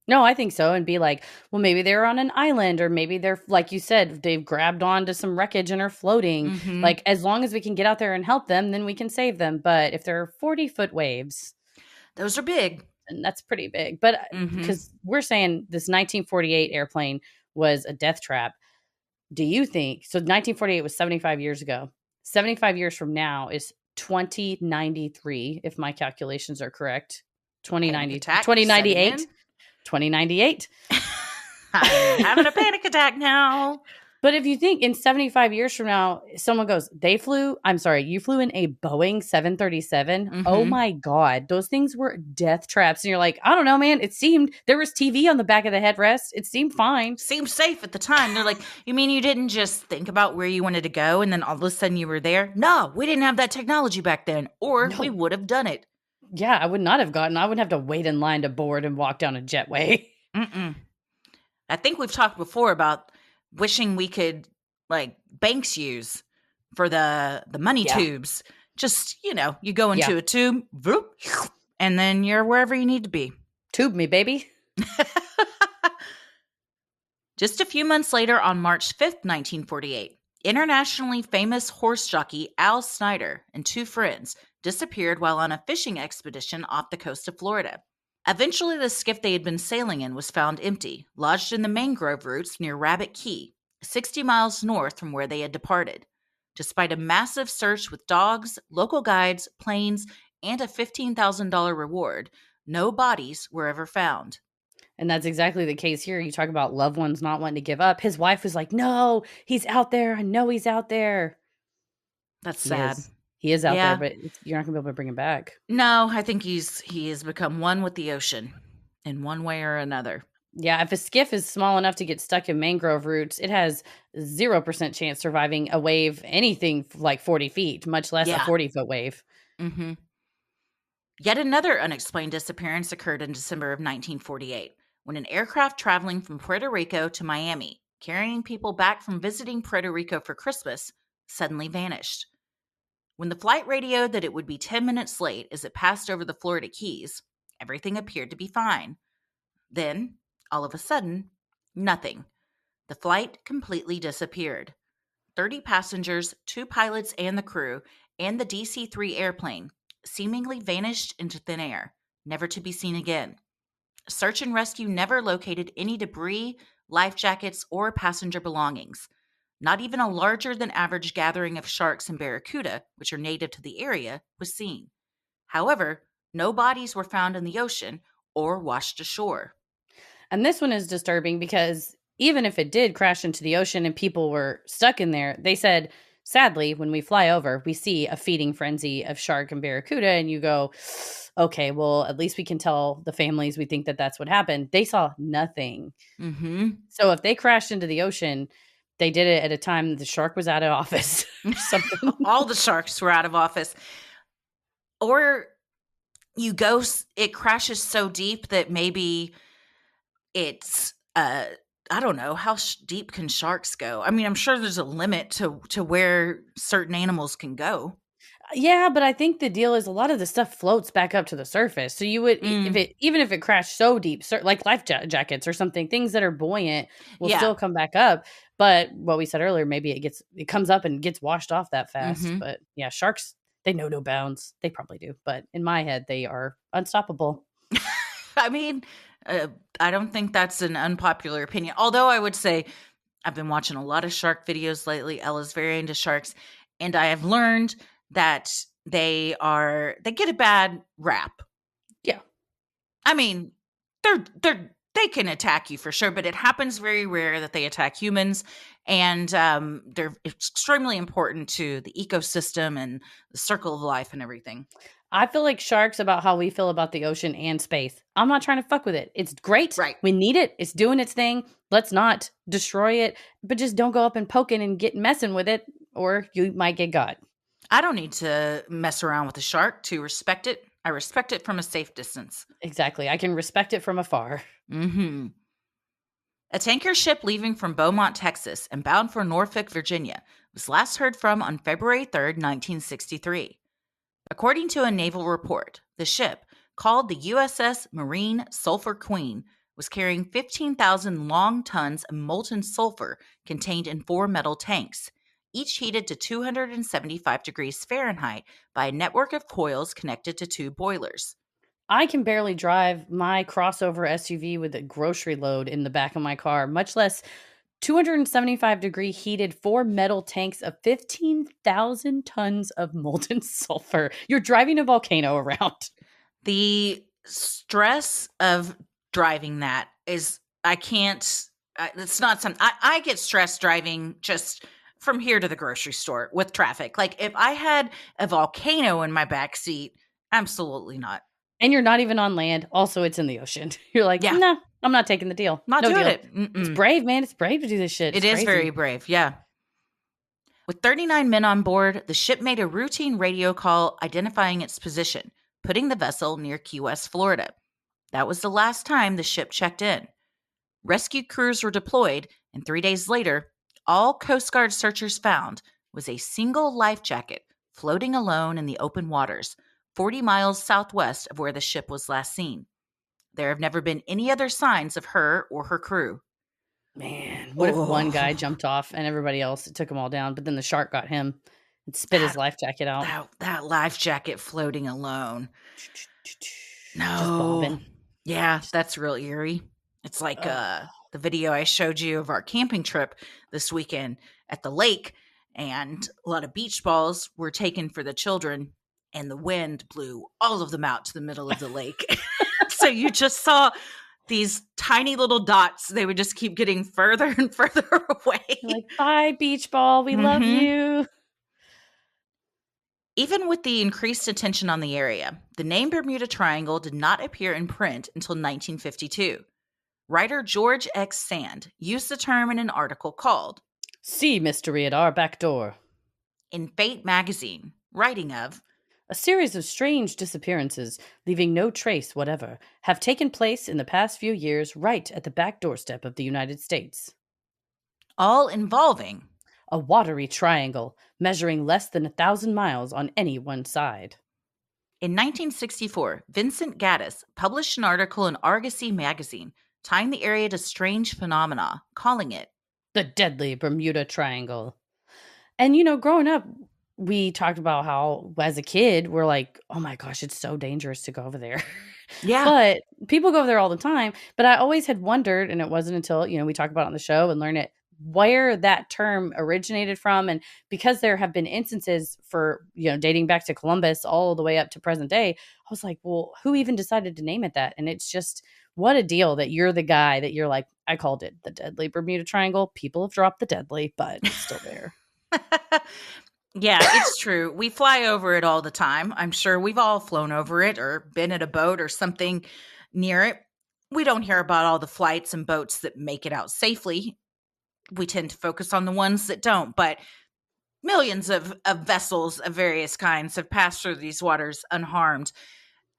No, I think so. And be like, well, maybe they're on an island, or maybe they're, like you said, they've grabbed onto some wreckage and are floating. Mm-hmm. Like, as long as we can get out there and help them, then we can save them. But if they're 40-foot waves, those are big. and that's pretty big. But because we're saying this 1948 airplane was a death trap, do you think so? 1948 was 75 years ago. 75 years from now is 2093, if my calculations are correct. 2098. 2098. I'm having a panic attack now. But if you think in 75 years from now, someone goes, you flew in a Boeing 737. Oh my God. Those things were death traps. And you're like, I don't know, man. It seemed there was TV on the back of the headrest. It seemed fine. Seemed safe at the time. They're like, you mean you didn't just think about where you wanted to go and then all of a sudden you were there? No, we didn't have that technology back then, or we would have done it. Yeah, I would not have I wouldn't have to wait in line to board and walk down a jetway. I think we've talked before about wishing we could, like, banks use for the money tubes. Just, you go into a tube, whoop, and then you're wherever you need to be. Tube me, baby. Just a few months later, on March 5th, 1948, internationally famous horse jockey Al Snyder and 2 friends disappeared while on a fishing expedition off the coast of Florida. Eventually, the skiff they had been sailing in was found empty, lodged in the mangrove roots near Rabbit Key, 60 miles north from where they had departed. Despite a massive search with dogs, local guides, planes, and a $15,000 reward, no bodies were ever found. And that's exactly the case here. You talk about loved ones not wanting to give up. His wife was like, no, he's out there. I know he's out there. That's sad. He is out there, but you're not going to be able to bring him back. No, I think he has become one with the ocean in one way or another. Yeah, if a skiff is small enough to get stuck in mangrove roots, it has 0% chance surviving a wave anything like 40 feet, much less a Yeah. 40-foot wave. Hmm. Yet another unexplained disappearance occurred in December of 1948 when an aircraft traveling from Puerto Rico to Miami, carrying people back from visiting Puerto Rico for Christmas, suddenly vanished. When the flight radioed that it would be 10 minutes late as it passed over the Florida Keys, everything appeared to be fine. Then, all of a sudden, nothing. The flight completely disappeared. 30 passengers, 2 pilots and the crew, and the DC 3 airplane seemingly vanished into thin air, never to be seen again. Search and rescue never located any debris, life jackets, or passenger belongings. Not even a larger than average gathering of sharks and barracuda, which are native to the area, was seen. However, no bodies were found in the ocean or washed ashore. And this one is disturbing because even if it did crash into the ocean and people were stuck in there, they said, sadly, when we fly over, we see a feeding frenzy of shark and barracuda, and you go, okay, well, at least we can tell the families we think that that's what happened. They saw nothing. Mm-hmm. So if they crashed into the ocean, they did it at a time the shark was out of office or something. All the sharks were out of office. Or it crashes so deep that maybe it's I don't know how deep can sharks go. I mean, I'm sure there's a limit to where certain animals can go. Yeah, but I think the deal is a lot of the stuff floats back up to the surface. So you would, if Mm, it even if it crashed so deep, like life jackets or something, things that are buoyant will yeah. still come back up. But what we said earlier, maybe it comes up and gets washed off that fast. Hmm. But yeah, sharks, they know no bounds. They probably do, but in my head, they are unstoppable. I mean, uh, I don't think that's an unpopular opinion. Although I would say I've been watching a lot of shark videos lately. Ella's very into sharks, and I have learned that they get a bad rap. Yeah, I mean, they can attack you for sure, but it happens very rare that they attack humans, and they're extremely important to the ecosystem and the circle of life and everything. I feel like sharks about how we feel about the ocean and space. I'm not trying to fuck with it. It's great. Right. We need it. It's doing its thing. Let's not destroy it, but just don't go up and poking and get messing with it, or you might get got. I don't need to mess around with a shark to respect it. I respect it from a safe distance. Exactly. I can respect it from afar. Hmm. A tanker ship leaving from Beaumont, Texas, and bound for Norfolk, Virginia, was last heard from on February 3rd, 1963. According to a naval report, the ship, called the USS Marine Sulphur Queen, was carrying 15,000 long tons of molten sulfur contained in 4 metal tanks, each heated to 275 degrees Fahrenheit by a network of coils connected to 2 boilers. I can barely drive my crossover SUV with a grocery load in the back of my car, much less 275-degree heated 4 metal tanks of 15,000 tons of molten sulfur. You're driving a volcano around. The stress of driving that is, I can't, it's not something, I get stressed driving just from here to the grocery store with traffic. Like if I had a volcano in my back seat, absolutely not. And you're not even on land. Also, it's in the ocean. You're like, Yeah, no, I'm not taking the deal. not No doing deal. it. It's Mm-mm. brave, man. It's brave to do this shit. It It's is very crazy. brave. Yeah. With 39 men on board, the ship made a routine radio call identifying its position, putting the vessel near Key West, Florida. That was the last time the ship checked in. Rescue crews were deployed, and 3 days later, all Coast Guard searchers found was a single life jacket floating alone in the open waters, 40 miles southwest of where the ship was last seen. There have never been any other signs of her or her crew. Man, what if one guy Oh, jumped off and everybody else, it took them all down, but then the shark got him and spit his that life jacket out? that life jacket floating alone. Just No. bobbing. Yeah, that's real eerie. It's like Ugh. the video I showed you of our camping trip this weekend at the lake, and a lot of beach balls were taken for the children, and the wind blew all of them out to the middle of the lake. So you just saw these tiny little dots. They would just keep getting further and further away. You're like, bye, beach ball. We love Hmm. you. Even with the increased attention on the area, the name Bermuda Triangle did not appear in print until 1952. Writer George X. Sand used the term in an article called Sea mystery at our back door. In Fate magazine, writing of A series of strange disappearances, leaving no trace whatever, have taken place in the past few years right at the back doorstep of the United States. all involving A watery triangle, measuring less than 1,000 miles on any one side. In 1964, Vincent Gaddis published an article in Argosy magazine tying the area to strange phenomena, calling it The deadly Bermuda Triangle. And, growing up, we talked about how, as a kid, we're like, oh my gosh, it's so dangerous to go over there. Yeah. But people go over there all the time. But I always had wondered, and it wasn't until, we talk about it on the show and learn it, where that term originated from. And because there have been instances for, dating back to Columbus all the way up to present day, I was like, well, who even decided to name it that? And it's just, what a deal that you're the guy that you're like, I called it the deadly Bermuda Triangle. People have dropped the deadly, but it's still there. Yeah, it's true. We fly over it all the time. I'm sure we've all flown over it or been at a boat or something near it. We don't hear about all the flights and boats that make it out safely. We tend to focus on the ones that don't, but millions of vessels of various kinds have passed through these waters unharmed.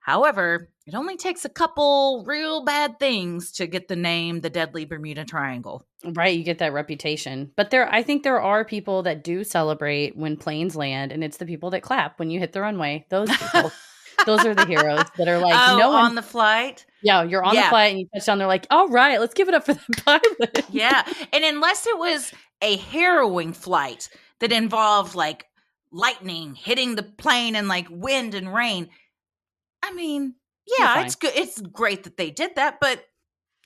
However, it only takes a couple real bad things to get the name the Deadly Bermuda Triangle. Right, you get that reputation. But I think there are people that do celebrate when planes land, and it's the people that clap when you hit the runway. Those people, those are the heroes that are like, on the flight. Yeah, you're on the flight and you touch down. They're like, all right, let's give it up for the pilot. Yeah, and unless it was a harrowing flight that involved like lightning hitting the plane and like wind and rain, I mean, yeah, it's good. It's great that they did that, but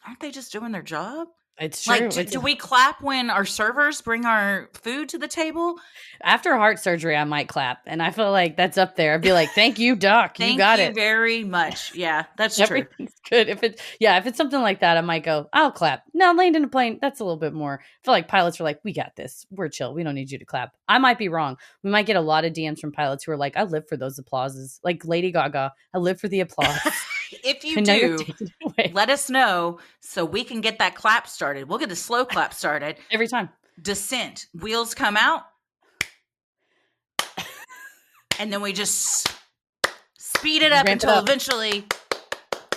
aren't they just doing their job? It's true. Like, do we clap when our servers bring our food to the table? After heart surgery, I might clap. And I feel like that's up there. I'd be like, thank you, doc. You got it. Thank you very much. Yeah, that's true. Everything's good. If it's something like that, I might go, I'll clap. No, landing a plane, that's a little bit more. I feel like pilots are like, we got this. We're chill. We don't need you to clap. I might be wrong. We might get a lot of DMs from pilots who are like, I live for those applauses. Like Lady Gaga, I live for the applause. If you do, let us know so we can get that clap started. We'll get the slow clap started. Every time. Descent. Wheels come out. And then we just speed it up until eventually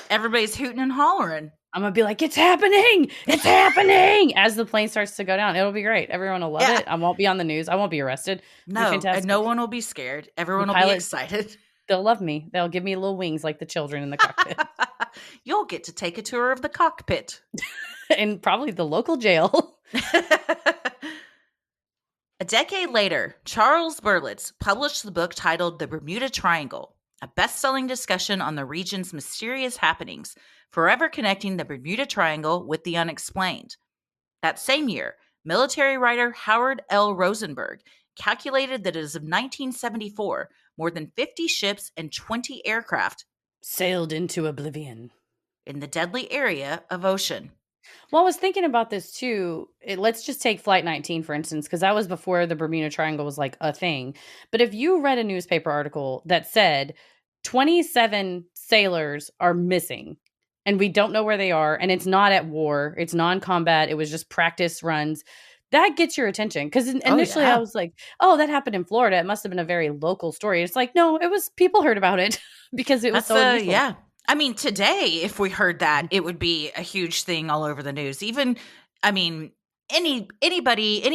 everybody's hooting and hollering. I'm going to be like, it's happening. It's happening. As the plane starts to go down, it'll be great. Everyone will love it. I won't be on the news. I won't be arrested. No, and no one will be scared. Everyone will be excited. They'll love me. They'll give me little wings like the children in the cockpit. You'll get to take a tour of the cockpit. And probably the local jail. A decade later, Charles Berlitz published the book titled The Bermuda Triangle, a best-selling discussion on the region's mysterious happenings, forever connecting the Bermuda Triangle with the unexplained. That same year, military writer Howard L. Rosenberg calculated that as of 1974, more than 50 ships and 20 aircraft sailed into oblivion in the deadly area of ocean. Well, I was thinking about this too. Let's just take Flight 19, for instance, because that was before the Bermuda Triangle was like a thing. But if you read a newspaper article that said 27 sailors are missing and we don't know where they are, and it's not at war, it's non-combat, it was just practice runs, that gets your attention. Because initially I was like, oh, that happened in Florida. It must have been a very local story. It's like, no, it was, people heard about it because it was so unusual. Yeah. I mean, today, if we heard that, it would be a huge thing all over the news. Even, I mean, any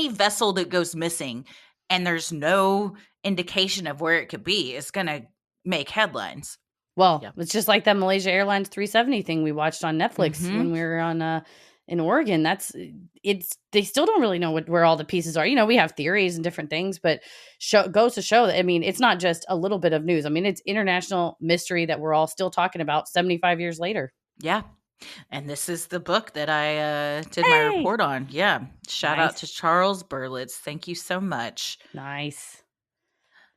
vessel that goes missing and there's no indication of where it could be is going to make headlines. Well, it's just like that Malaysia Airlines 370 thing we watched on Netflix when we were on in Oregon. They still don't really know where all the pieces are. You know, we have theories and different things, but goes to show that, I mean, it's not just a little bit of news. I mean, it's international mystery that we're all still talking about 75 years later. Yeah. And this is the book that I did my report on. Yeah. Shout out to Charles Berlitz. Thank you so much. Nice.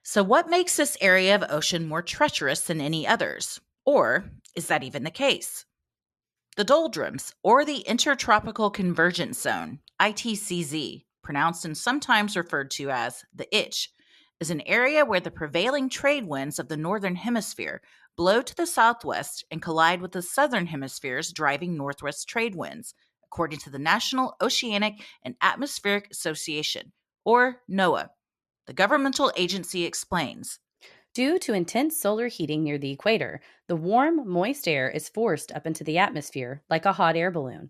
So what makes this area of ocean more treacherous than any others? Or is that even the case? The doldrums, or the Intertropical Convergence Zone, ITCZ, pronounced and sometimes referred to as the Itch, is an area where the prevailing trade winds of the Northern Hemisphere blow to the southwest and collide with the southern hemisphere's driving northwest trade winds, according to the National Oceanic and Atmospheric Association, or NOAA. The governmental agency explains. Due to intense solar heating near the equator, the warm, moist air is forced up into the atmosphere like a hot air balloon.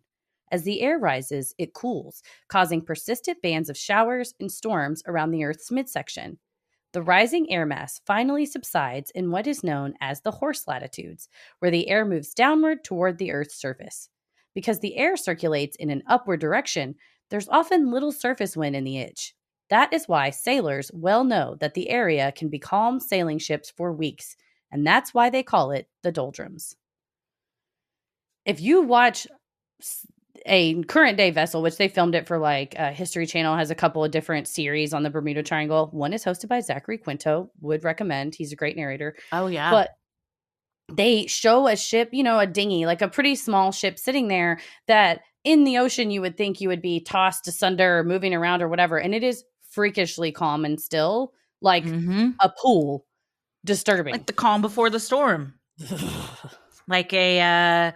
As the air rises, it cools, causing persistent bands of showers and storms around the Earth's midsection. The rising air mass finally subsides in what is known as the horse latitudes, where the air moves downward toward the Earth's surface. Because the air circulates in an upward direction, there's often little surface wind in the edge. That is why sailors well know that the area can be calm sailing ships for weeks, and that's why they call it the doldrums. If you watch a current day vessel, which they filmed it for like History Channel, has a couple of different series on the Bermuda Triangle. One is hosted by Zachary Quinto. Would recommend. He's a great narrator. Oh, yeah. But they show a ship, a dinghy, like a pretty small ship sitting there that in the ocean you would think you would be tossed asunder or moving around or whatever. And it is freakishly calm and still, like a pool. Disturbing. Like the calm before the storm. Like a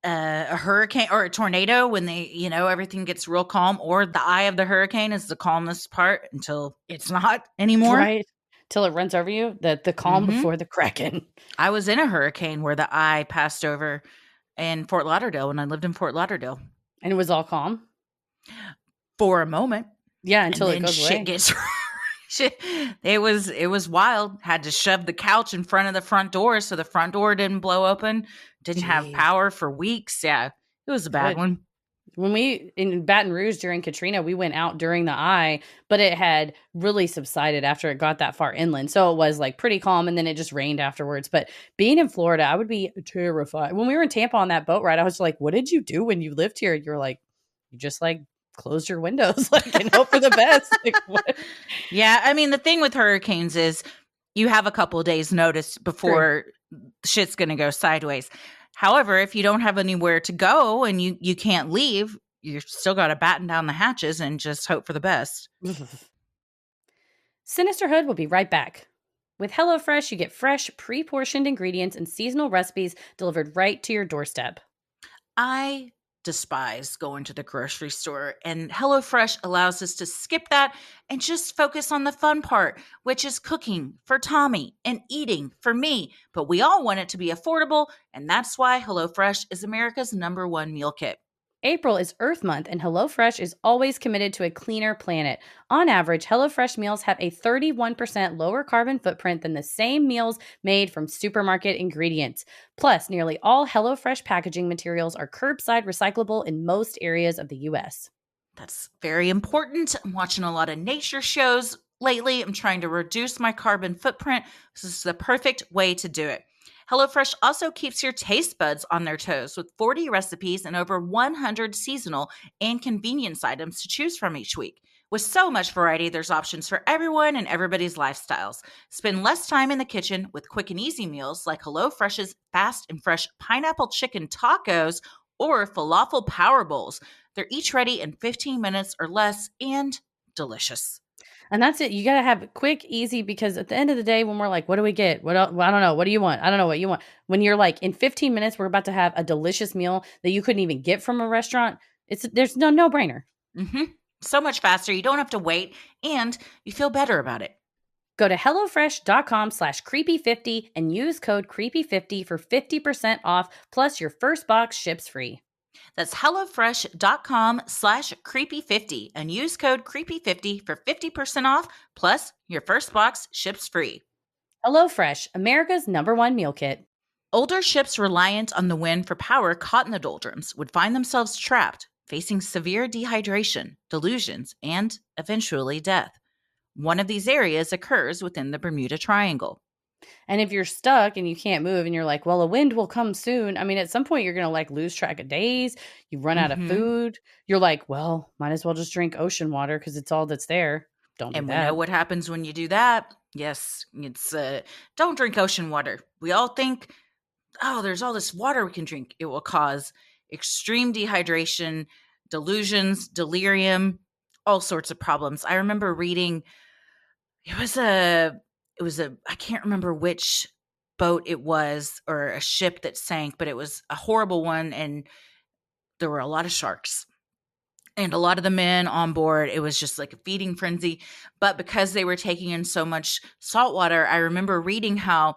hurricane or a tornado when everything gets real calm, or the eye of the hurricane is the calmest part until it's not anymore. Right. Till it runs over you. The calm before the kraken. I was in a hurricane where the eye passed over in Fort Lauderdale when I lived in Fort Lauderdale. And it was all calm? For a moment. Yeah, until it goes away. It was wild. Had to shove the couch in front of the front door so the front door didn't blow open. Didn't have power for weeks. Yeah, it was a bad one. When we, in Baton Rouge during Katrina, we went out during the eye, but it had really subsided after it got that far inland. So it was like pretty calm, and then it just rained afterwards. But being in Florida, I would be terrified. When we were in Tampa on that boat ride, I was like, what did you do when you lived here? You're like, you just like closed your windows and hope for the best. What? Yeah, I mean, the thing with hurricanes is you have a couple of days notice before shit's going to go sideways. However, if you don't have anywhere to go and you can't leave, you still got to batten down the hatches and just hope for the best. Sinisterhood will be right back. With HelloFresh, you get fresh, pre-portioned ingredients and seasonal recipes delivered right to your doorstep. I despise going to the grocery store, and HelloFresh allows us to skip that and just focus on the fun part, which is cooking for Tommy and eating for me. But we all want it to be affordable, and that's why HelloFresh is America's #1 meal kit. April is Earth Month, and HelloFresh is always committed to a cleaner planet. On average, HelloFresh meals have a 31% lower carbon footprint than the same meals made from supermarket ingredients. Plus, nearly all HelloFresh packaging materials are curbside recyclable in most areas of the U.S. That's very important. I'm watching a lot of nature shows lately. I'm trying to reduce my carbon footprint. This is the perfect way to do it. HelloFresh also keeps your taste buds on their toes with 40 recipes and over 100 seasonal and convenience items to choose from each week. With so much variety, there's options for everyone and everybody's lifestyles. Spend less time in the kitchen with quick and easy meals like HelloFresh's fast and fresh pineapple chicken tacos or falafel power bowls. They're each ready in 15 minutes or less and delicious. And that's it. You got to have it quick, easy, because at the end of the day, when we're like, what do we get? What else? Well, I don't know. What do you want? I don't know what you want. When you're like, in 15 minutes, we're about to have a delicious meal that you couldn't even get from a restaurant. There's no brainer. So much faster. You don't have to wait, and you feel better about it. Go to HelloFresh.com/creepy50 and use code creepy50 for 50% off, plus your first box ships free. That's HelloFresh.com/creepy50 and use code creepy50 for 50% off, plus your first box ships free. HelloFresh, America's #1 meal kit. Older ships reliant on the wind for power caught in the doldrums would find themselves trapped, facing severe dehydration, delusions, and eventually death. One of these areas occurs within the Bermuda Triangle. And if you're stuck and you can't move and you're like, well, a wind will come soon. I mean, at some point you're going to lose track of days. You run out of food. You're like, well, might as well just drink ocean water because it's all that's there. Don't do that. And we know what happens when you do that. Yes, it's don't drink ocean water. We all think, oh, there's all this water we can drink. It will cause extreme dehydration, delusions, delirium, all sorts of problems. I remember reading, it was a I can't remember which boat it was, or a ship that sank, but it was a horrible one, and there were a lot of sharks. And a lot of the men on board, it was just like a feeding frenzy. But because they were taking in so much salt water, I remember reading how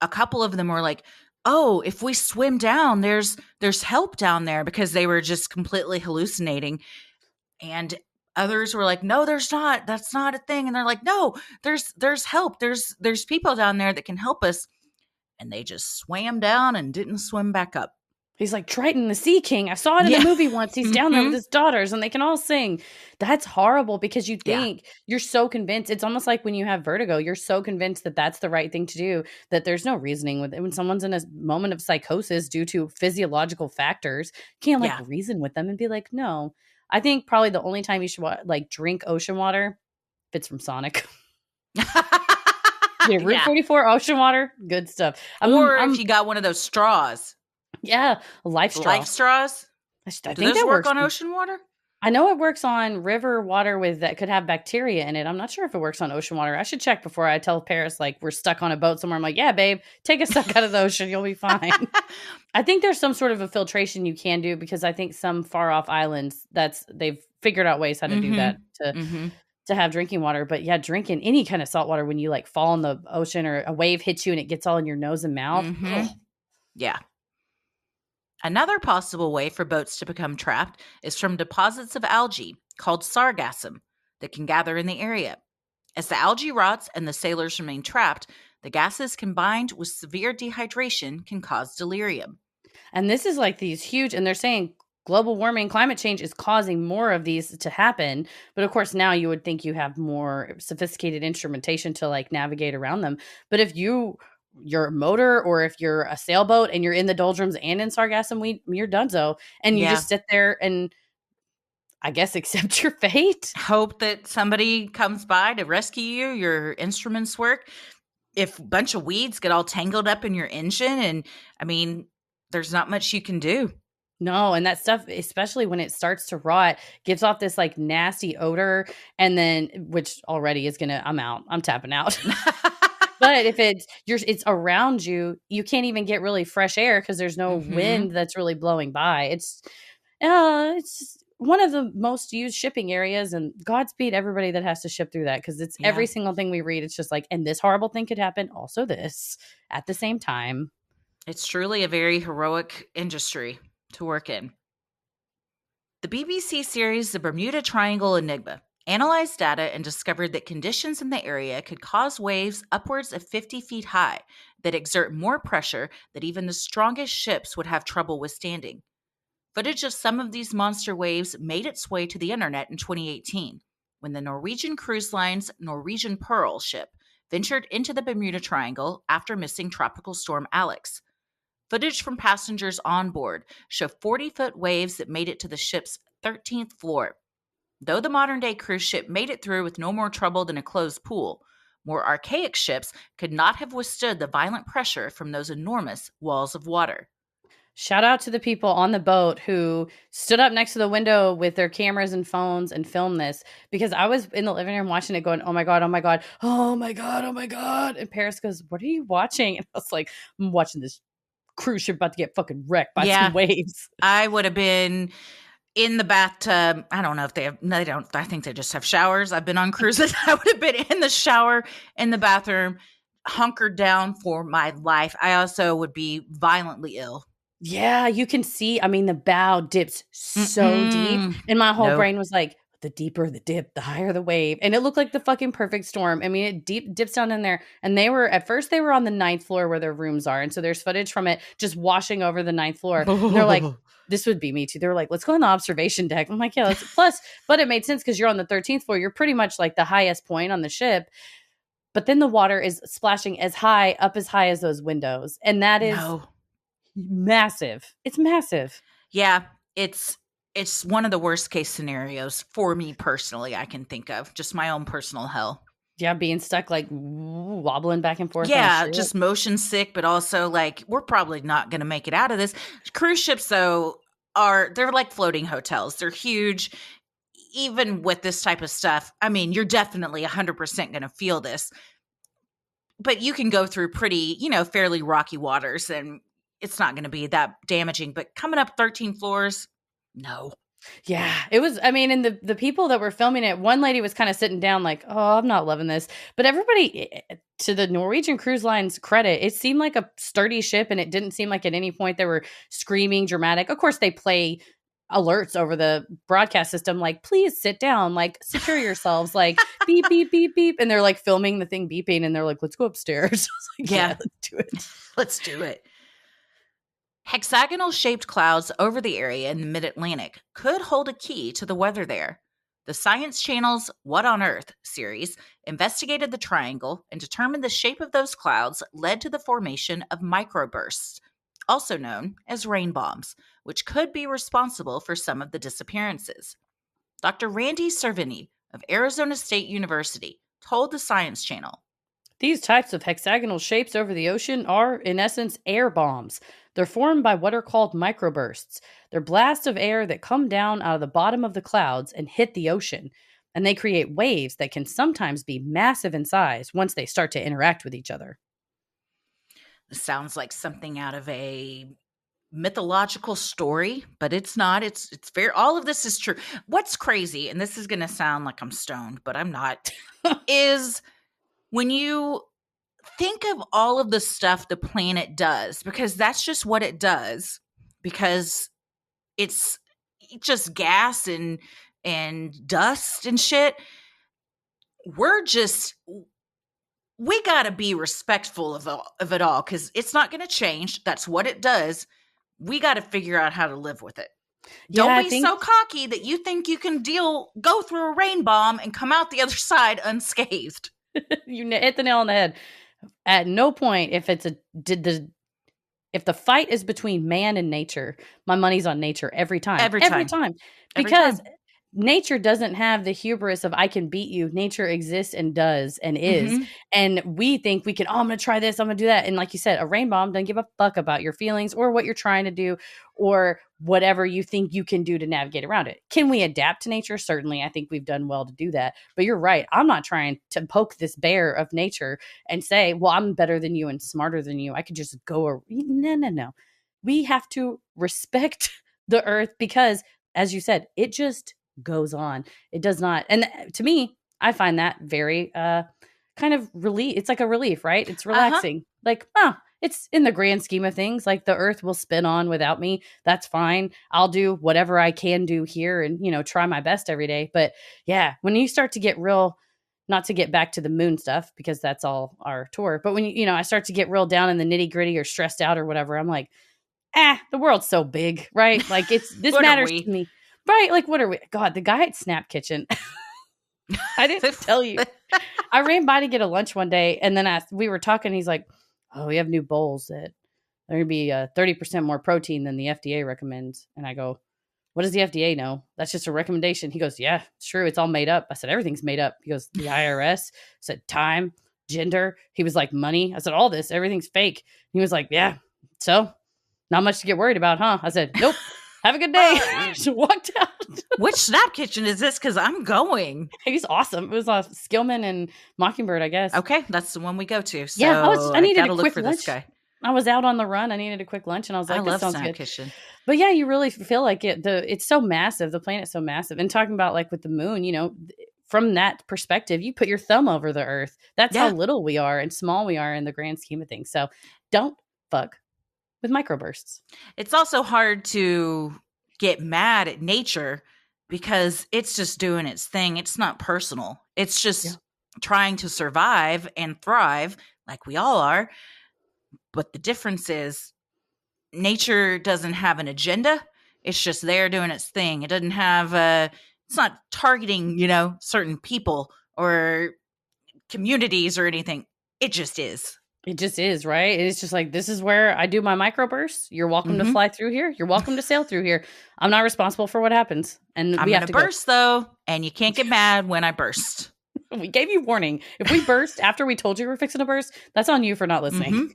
a couple of them were like, "Oh, if we swim down, there's help down there," because they were just completely hallucinating. And others were like, "No, there's not. That's not a thing." And they're like, "No, there's help. There's people down there that can help us." And they just swam down and didn't swim back up. He's like Triton, the Sea King. I saw it in Yeah. the movie once. He's down there with Mhm. his daughters and they can all sing. That's horrible because you Yeah. think you're so convinced. It's almost like when you have vertigo, you're so convinced that that's the right thing to do that there's no reasoning with it. When someone's in a moment of psychosis due to physiological factors, you can't like Yeah. reason with them and be like, no. I think probably the only time you should like drink ocean water if it's from Sonic. Yeah, Route Yeah. 44 ocean water, good stuff. Or if you got one of those straws. Yeah, a life straw. Life straws? I Do think those that work works on ocean water? I know it works on river water with that could have bacteria in it. I'm not sure if it works on ocean water. I should check before I tell Paris like we're stuck on a boat somewhere. I'm like, yeah, babe, take a suck out of the ocean. You'll be fine. I think there's some sort of a filtration you can do because I think some far off islands they've figured out ways how to do that to have drinking water. But yeah, drinking any kind of salt water when you like fall in the ocean or a wave hits you and it gets all in your nose and mouth. Yeah. Another possible way for boats to become trapped is from deposits of algae called sargassum that can gather in the area. As the algae rots and the sailors remain trapped, the gases combined with severe dehydration can cause delirium. And this is like these huge, and they're saying global warming, climate change is causing more of these to happen. But of course, now you would think you have more sophisticated instrumentation to like navigate around them. But if you're a motor or if you're a sailboat and you're in the doldrums and in sargassum, you're donezo. And you just sit there and I guess accept your fate. Hope that somebody comes by to rescue you, your instruments work. If a bunch of weeds get all tangled up in your engine, and I mean, there's not much you can do. No, and that stuff, especially when it starts to rot, gives off this like nasty odor. And then, which already is I'm out. I'm tapping out. But if it's around you, you can't even get really fresh air because there's no wind that's really blowing by. It's one of the most used shipping areas, and Godspeed everybody that has to ship through that because it's every single thing we read. It's just like, and this horrible thing could happen. Also, this at the same time. It's truly a very heroic industry to work in. The BBC series The Bermuda Triangle Enigma analyzed data and discovered that conditions in the area could cause waves upwards of 50 feet high that exert more pressure that even the strongest ships would have trouble withstanding. Footage of some of these monster waves made its way to the internet in 2018 when the Norwegian Cruise Line's Norwegian Pearl ship ventured into the Bermuda Triangle after missing Tropical Storm Alex. Footage from passengers on board show 40-foot waves that made it to the ship's 13th floor. Though the modern-day cruise ship made it through with no more trouble than a closed pool, more archaic ships could not have withstood the violent pressure from those enormous walls of water. Shout out to the people on the boat who stood up next to the window with their cameras and phones and filmed this, because I was in the living room watching it going, oh my God, oh my God, oh my God, oh my God. And Paris goes, what are you watching? And I was like, I'm watching this cruise ship about to get fucking wrecked by some waves. I would have been in the bathtub. I don't know if they don't. I think they just have showers. I've been on cruises. I would have been in the shower, in the bathroom, hunkered down for my life. I also would be violently ill. Yeah, you can see, I mean, the bow dips so deep. And my whole brain was like, the deeper the dip, the higher the wave. And it looked like the fucking perfect storm. I mean, it dips down in there. And at first they were on the 9th floor where their rooms are. And so there's footage from it just washing over the 9th floor. And they're like, this would be me too. They were like, let's go on the observation deck. I'm like, yeah, but it made sense because you're on the 13th floor. You're pretty much like the highest point on the ship. But then the water is splashing as high as those windows. And that is massive. It's massive. Yeah, it's one of the worst case scenarios for me personally I can think of. Just my own personal hell. Yeah, being stuck like wobbling back and forth. Yeah, just motion sick, but also like we're probably not going to make it out of this. Cruise ships though they're like floating hotels. They're huge. Even with this type of stuff, I mean, you're definitely 100% going to feel this. but you can go through pretty, fairly rocky waters and it's not going to be that damaging. But coming up 13 floors, no. Yeah, it was. I mean, and the people that were filming it, one lady was kind of sitting down, like, "Oh, I'm not loving this." But everybody, to the Norwegian Cruise Line's credit, it seemed like a sturdy ship, and it didn't seem like at any point they were screaming dramatic. Of course, they play alerts over the broadcast system, like, "Please sit down," like, "Secure yourselves," like, "Beep beep beep beep," and they're like filming the thing beeping, and they're like, "Let's go upstairs." I was like, Yeah. Let's do it. Let's do it. Hexagonal-shaped clouds over the area in the mid-Atlantic could hold a key to the weather there. The Science Channel's What on Earth series investigated the triangle and determined the shape of those clouds led to the formation of microbursts, also known as rain bombs, which could be responsible for some of the disappearances. Dr. Randy Cervini of Arizona State University told the Science Channel, These types of hexagonal shapes over the ocean are, in essence, air bombs. They're formed by what are called microbursts. They're blasts of air that come down out of the bottom of the clouds and hit the ocean. And they create waves that can sometimes be massive in size once they start to interact with each other. This sounds like something out of a mythological story, but it's not. It's fair. All of this is true. What's crazy, and this is going to sound like I'm stoned, but I'm not, is when you think of all of the stuff the planet does, because that's just what it does, because it's just gas and dust and shit. We got to be respectful of it all, because it's not going to change. That's what it does. We got to figure out how to live with it. Don't be so cocky that you think you can go through a rain bomb and come out the other side unscathed. You hit the nail on the head. At no point, if the fight is between man and nature, my money's on nature every time. Every time. Because nature doesn't have the hubris of I can beat you. Nature exists and does and is. Mm-hmm. And we think we can, I'm going to try this, I'm going to do that. And like you said, a rain bomb doesn't give a fuck about your feelings or what you're trying to do or whatever you think you can do to navigate around it. Can we adapt to nature? Certainly. I think we've done well to do that. But you're right. I'm not trying to poke this bear of nature and say, well, I'm better than you and smarter than you. I could just go. No. We have to respect the earth because, as you said, it just goes on. It does not. And to me, I find that very kind of relief. It's like a relief, right? It's relaxing. Like, it's in the grand scheme of things, like the earth will spin on without me. That's fine. I'll do whatever I can do here and, try my best every day. But yeah, when you start to get real, not to get back to the moon stuff, because that's all our tour. But when, I start to get real down in the nitty gritty or stressed out or whatever, I'm like, the world's so big, right? Like this matters to me. Right, like what are we? God, the guy at Snap Kitchen. I didn't tell you. I ran by to get a lunch one day, and then we were talking. He's like, "Oh, we have new bowls that they're gonna be 30% more protein than the FDA recommends." And I go, "What does the FDA know? That's just a recommendation." He goes, "Yeah, it's true. It's all made up." I said, "Everything's made up." He goes, "The IRS." I said, "Time, gender." He was like, "Money." I said, "All this, everything's fake." He was like, "Yeah, so not much to get worried about, huh?" I said, "Nope." Have a good day. Just walked out. Which Snap Kitchen is this? Because I'm going. He's awesome. It was Skillman and Mockingbird, I guess. Okay, that's the one we go to. So yeah, I needed a quick for lunch. This guy. I was out on the run. I needed a quick lunch, and I was like, "This sounds Snap good." Kitchen. But yeah, you really feel like it. It's so massive. The planet's so massive. And talking about like with the moon, from that perspective, you put your thumb over the Earth. That's how little we are and small we are in the grand scheme of things. So don't fuck with microbursts. It's also hard to get mad at nature because it's just doing its thing. It's not personal. It's just trying to survive and thrive like we all are. But the difference is nature doesn't have an agenda. It's just there doing its thing. It doesn't have it's not targeting, certain people or communities or anything. It just is. It just is, right? It's just like, this is where I do my microbursts. You're welcome to fly through here. You're welcome to sail through here. I'm not responsible for what happens. And I'm going to burst, though, and you can't get mad when I burst. We gave you warning. If we burst after we told you we're fixing to burst, that's on you for not listening.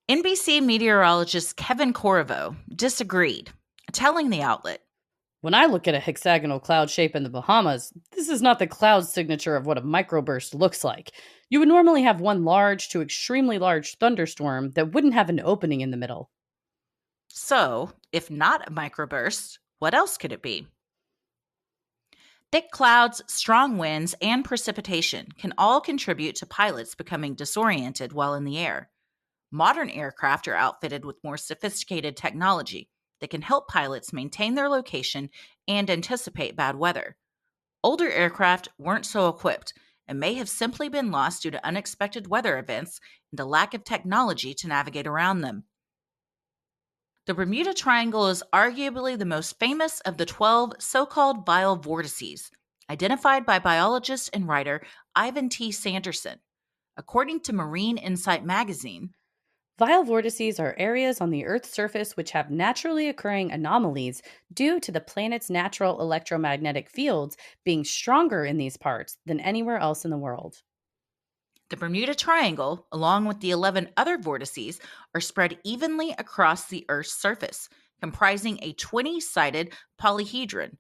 NBC meteorologist Kevin Corriveau disagreed, telling the outlet, When I look at a hexagonal cloud shape in the Bahamas, this is not the cloud signature of what a microburst looks like. You would normally have one large to extremely large thunderstorm that wouldn't have an opening in the middle. So, if not a microburst, what else could it be? Thick clouds, strong winds, and precipitation can all contribute to pilots becoming disoriented while in the air. Modern aircraft are outfitted with more sophisticated technology that can help pilots maintain their location and anticipate bad weather. Older aircraft weren't so equipped and may have simply been lost due to unexpected weather events and a lack of technology to navigate around them. The Bermuda Triangle is arguably the most famous of the 12 so-called vile vortices, identified by biologist and writer Ivan T. Sanderson. According to Marine Insight magazine, Vile vortices are areas on the Earth's surface which have naturally occurring anomalies due to the planet's natural electromagnetic fields being stronger in these parts than anywhere else in the world. the Bermuda Triangle, along with the 11 other vortices, are spread evenly across the Earth's surface, comprising a 20-sided polyhedron.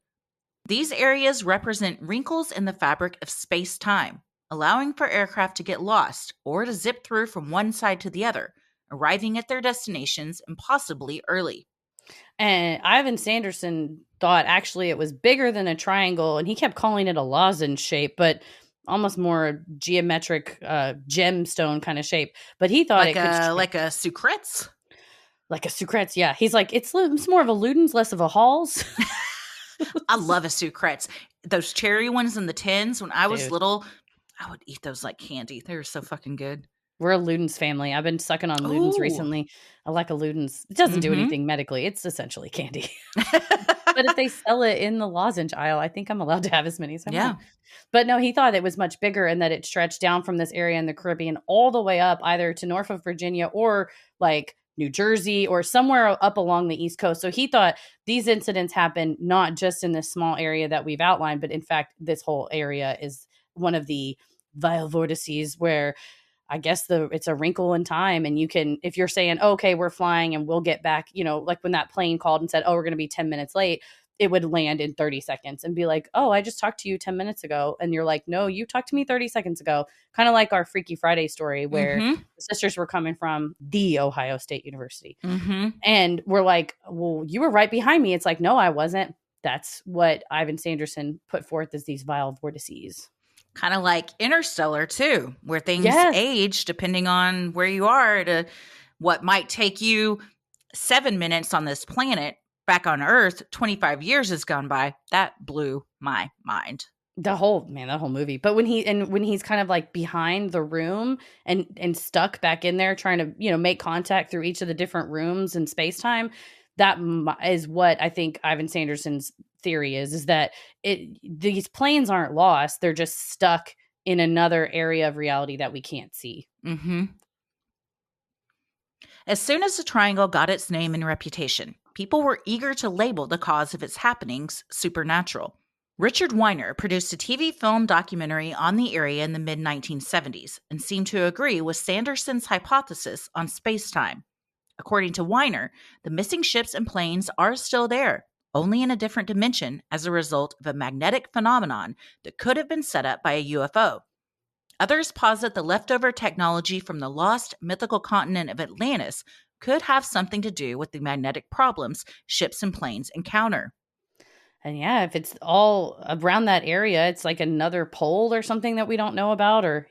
These areas represent wrinkles in the fabric of space-time, allowing for aircraft to get lost or to zip through from one side to the other, arriving at their destinations impossibly early. And Ivan Sanderson thought actually it was bigger than a triangle, and he kept calling it a lozenge shape, but almost more geometric gemstone kind of shape. But he thought Like it could a Sucrets? like a Sucrets. Yeah, he's like it's more of a Ludens, less of a Halls. I love a Sucrets. Those cherry ones in the tins. When I was Dude. little, I would eat those like candy. They were so fucking good. We're a Ludens family. I've been sucking on Ludens Oh. recently. I like a Ludens. It doesn't do Mm-hmm. anything medically. It's essentially candy. But if they sell it in the lozenge aisle, I think I'm allowed to have as many as I Yeah. want. But no, he thought it was much bigger and that it stretched down from this area in the Caribbean all the way up either to Norfolk, Virginia, or like New Jersey or somewhere up along the East Coast. So he thought these incidents happen not just in this small area that we've outlined, but in fact, this whole area is one of the vile vortices where I guess it's a wrinkle in time, and you can, if you're saying, oh, okay, we're flying and we'll get back, like when that plane called and said, oh, we're going to be 10 minutes late, it would land in 30 seconds and be like, oh, I just talked to you 10 minutes ago. And you're like, no, you talked to me 30 seconds ago. Kind of like our Freaky Friday story where Mm-hmm. the sisters were coming from the Ohio State University. Mm-hmm. And we're like, well, you were right behind me. It's like, no, I wasn't. That's what Ivan Sanderson put forth as these vile vortices. Kind of like Interstellar, too, where things Yes. age depending on where you are to what might take you 7 minutes on this planet. Back on Earth, 25 years has gone by. That blew my mind. That whole movie. But when he's kind of like behind the room and stuck back in there trying to, make contact through each of the different rooms in space-time, that is what I think Ivan Sanderson's theory is that these planes aren't lost, they're just stuck in another area of reality that we can't see. Mm-hmm. As soon as the triangle got its name and reputation, people were eager to label the cause of its happenings supernatural. Richard Weiner produced a TV film documentary on the area in the mid-1970s and seemed to agree with Sanderson's hypothesis on space-time. According to Weiner, the missing ships and planes are still there, only in a different dimension as a result of a magnetic phenomenon that could have been set up by a UFO. Others posit the leftover technology from the lost mythical continent of Atlantis could have something to do with the magnetic problems ships and planes encounter. And yeah, if it's all around that area, it's like another pole or something that we don't know about. Or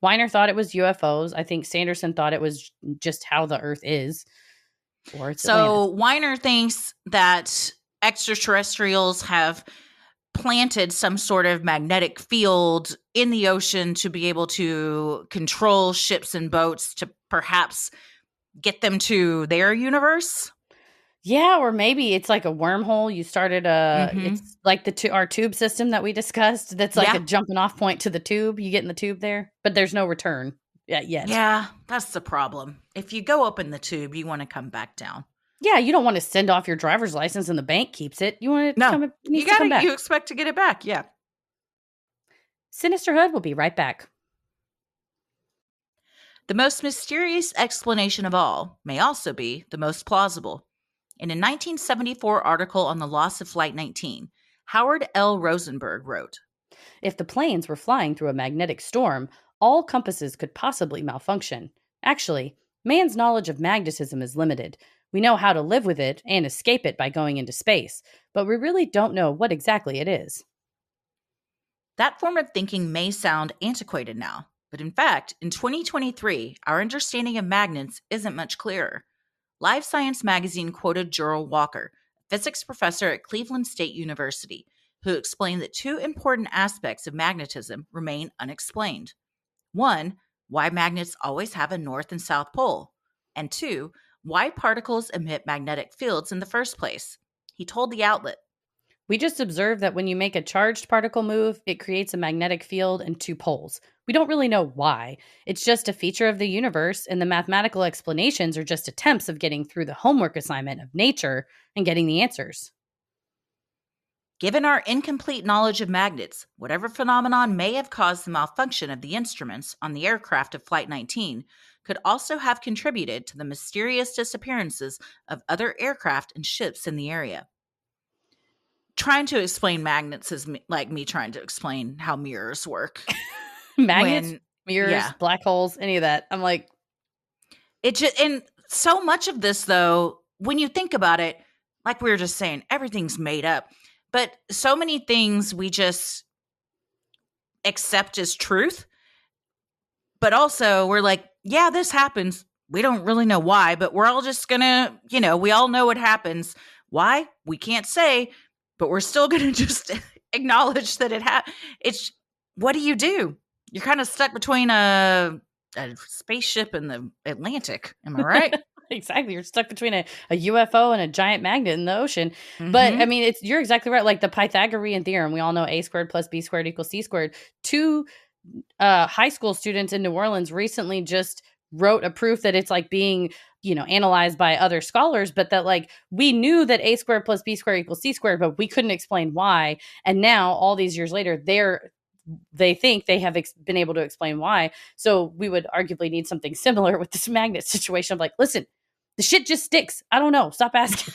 Weiner thought it was UFOs. I think Sanderson thought it was just how the Earth is. Or it's So Atlantis. Weiner thinks that extraterrestrials have planted some sort of magnetic field in the ocean to be able to control ships and boats to perhaps get them to their universe. Yeah, or maybe it's like a wormhole. You started it's like our tube system that we discussed. That's like a jumping off point to the tube. You get in the tube there, but there's no return yet. Yeah, that's the problem. If you go up in the tube, you want to come back down. Yeah, you don't want to send off your driver's license and the bank keeps it. You want to come. You got it. You expect to get it back. Yeah. Sinisterhood will be right back. The most mysterious explanation of all may also be the most plausible. In a 1974 article on the loss of Flight 19, Howard L. Rosenberg wrote, If the planes were flying through a magnetic storm, all compasses could possibly malfunction. Actually, man's knowledge of magnetism is limited. We know how to live with it and escape it by going into space, but we really don't know what exactly it is. that form of thinking may sound antiquated now, but in fact, in 2023, our understanding of magnets isn't much clearer. Live Science magazine quoted Gerald Walker, a physics professor at Cleveland State University, who explained that two important aspects of magnetism remain unexplained. One, why magnets always have a north and south pole. And two, why particles emit magnetic fields in the first place. He told the outlet, We just observe that when you make a charged particle move, it creates a magnetic field and two poles. We don't really know why. It's just a feature of the universe, and the mathematical explanations are just attempts of getting through the homework assignment of nature and getting the answers. given our incomplete knowledge of magnets, whatever phenomenon may have caused the malfunction of the instruments on the aircraft of Flight 19 could also have contributed to the mysterious disappearances of other aircraft and ships in the area. Trying to explain magnets is like me trying to explain how mirrors work. Magnets, mirrors, black holes, any of that. I'm like, it just, and so much of this, though, when you think about it, like we were just saying, everything's made up. But so many things we just accept as truth. But also we're like, yeah, this happens. We don't really know why, but we're all just gonna, we all know what happens. Why? We can't say, but we're still gonna just acknowledge that it's, what do? You're kind of stuck between a spaceship and the Atlantic. Am I right? Exactly. You're stuck between a UFO and a giant magnet in the ocean. Mm-hmm. But I mean, you're exactly right. Like the Pythagorean theorem, we all know a squared plus b squared equals c squared. Two high school students in New Orleans recently just wrote a proof that it's like being, analyzed by other scholars, but that like we knew that a squared plus b squared equals c squared, but we couldn't explain why. And now all these years later, they think they have been able to explain why. So we would arguably need something similar with this magnet situation of like, listen, the shit just sticks. I don't know. Stop asking.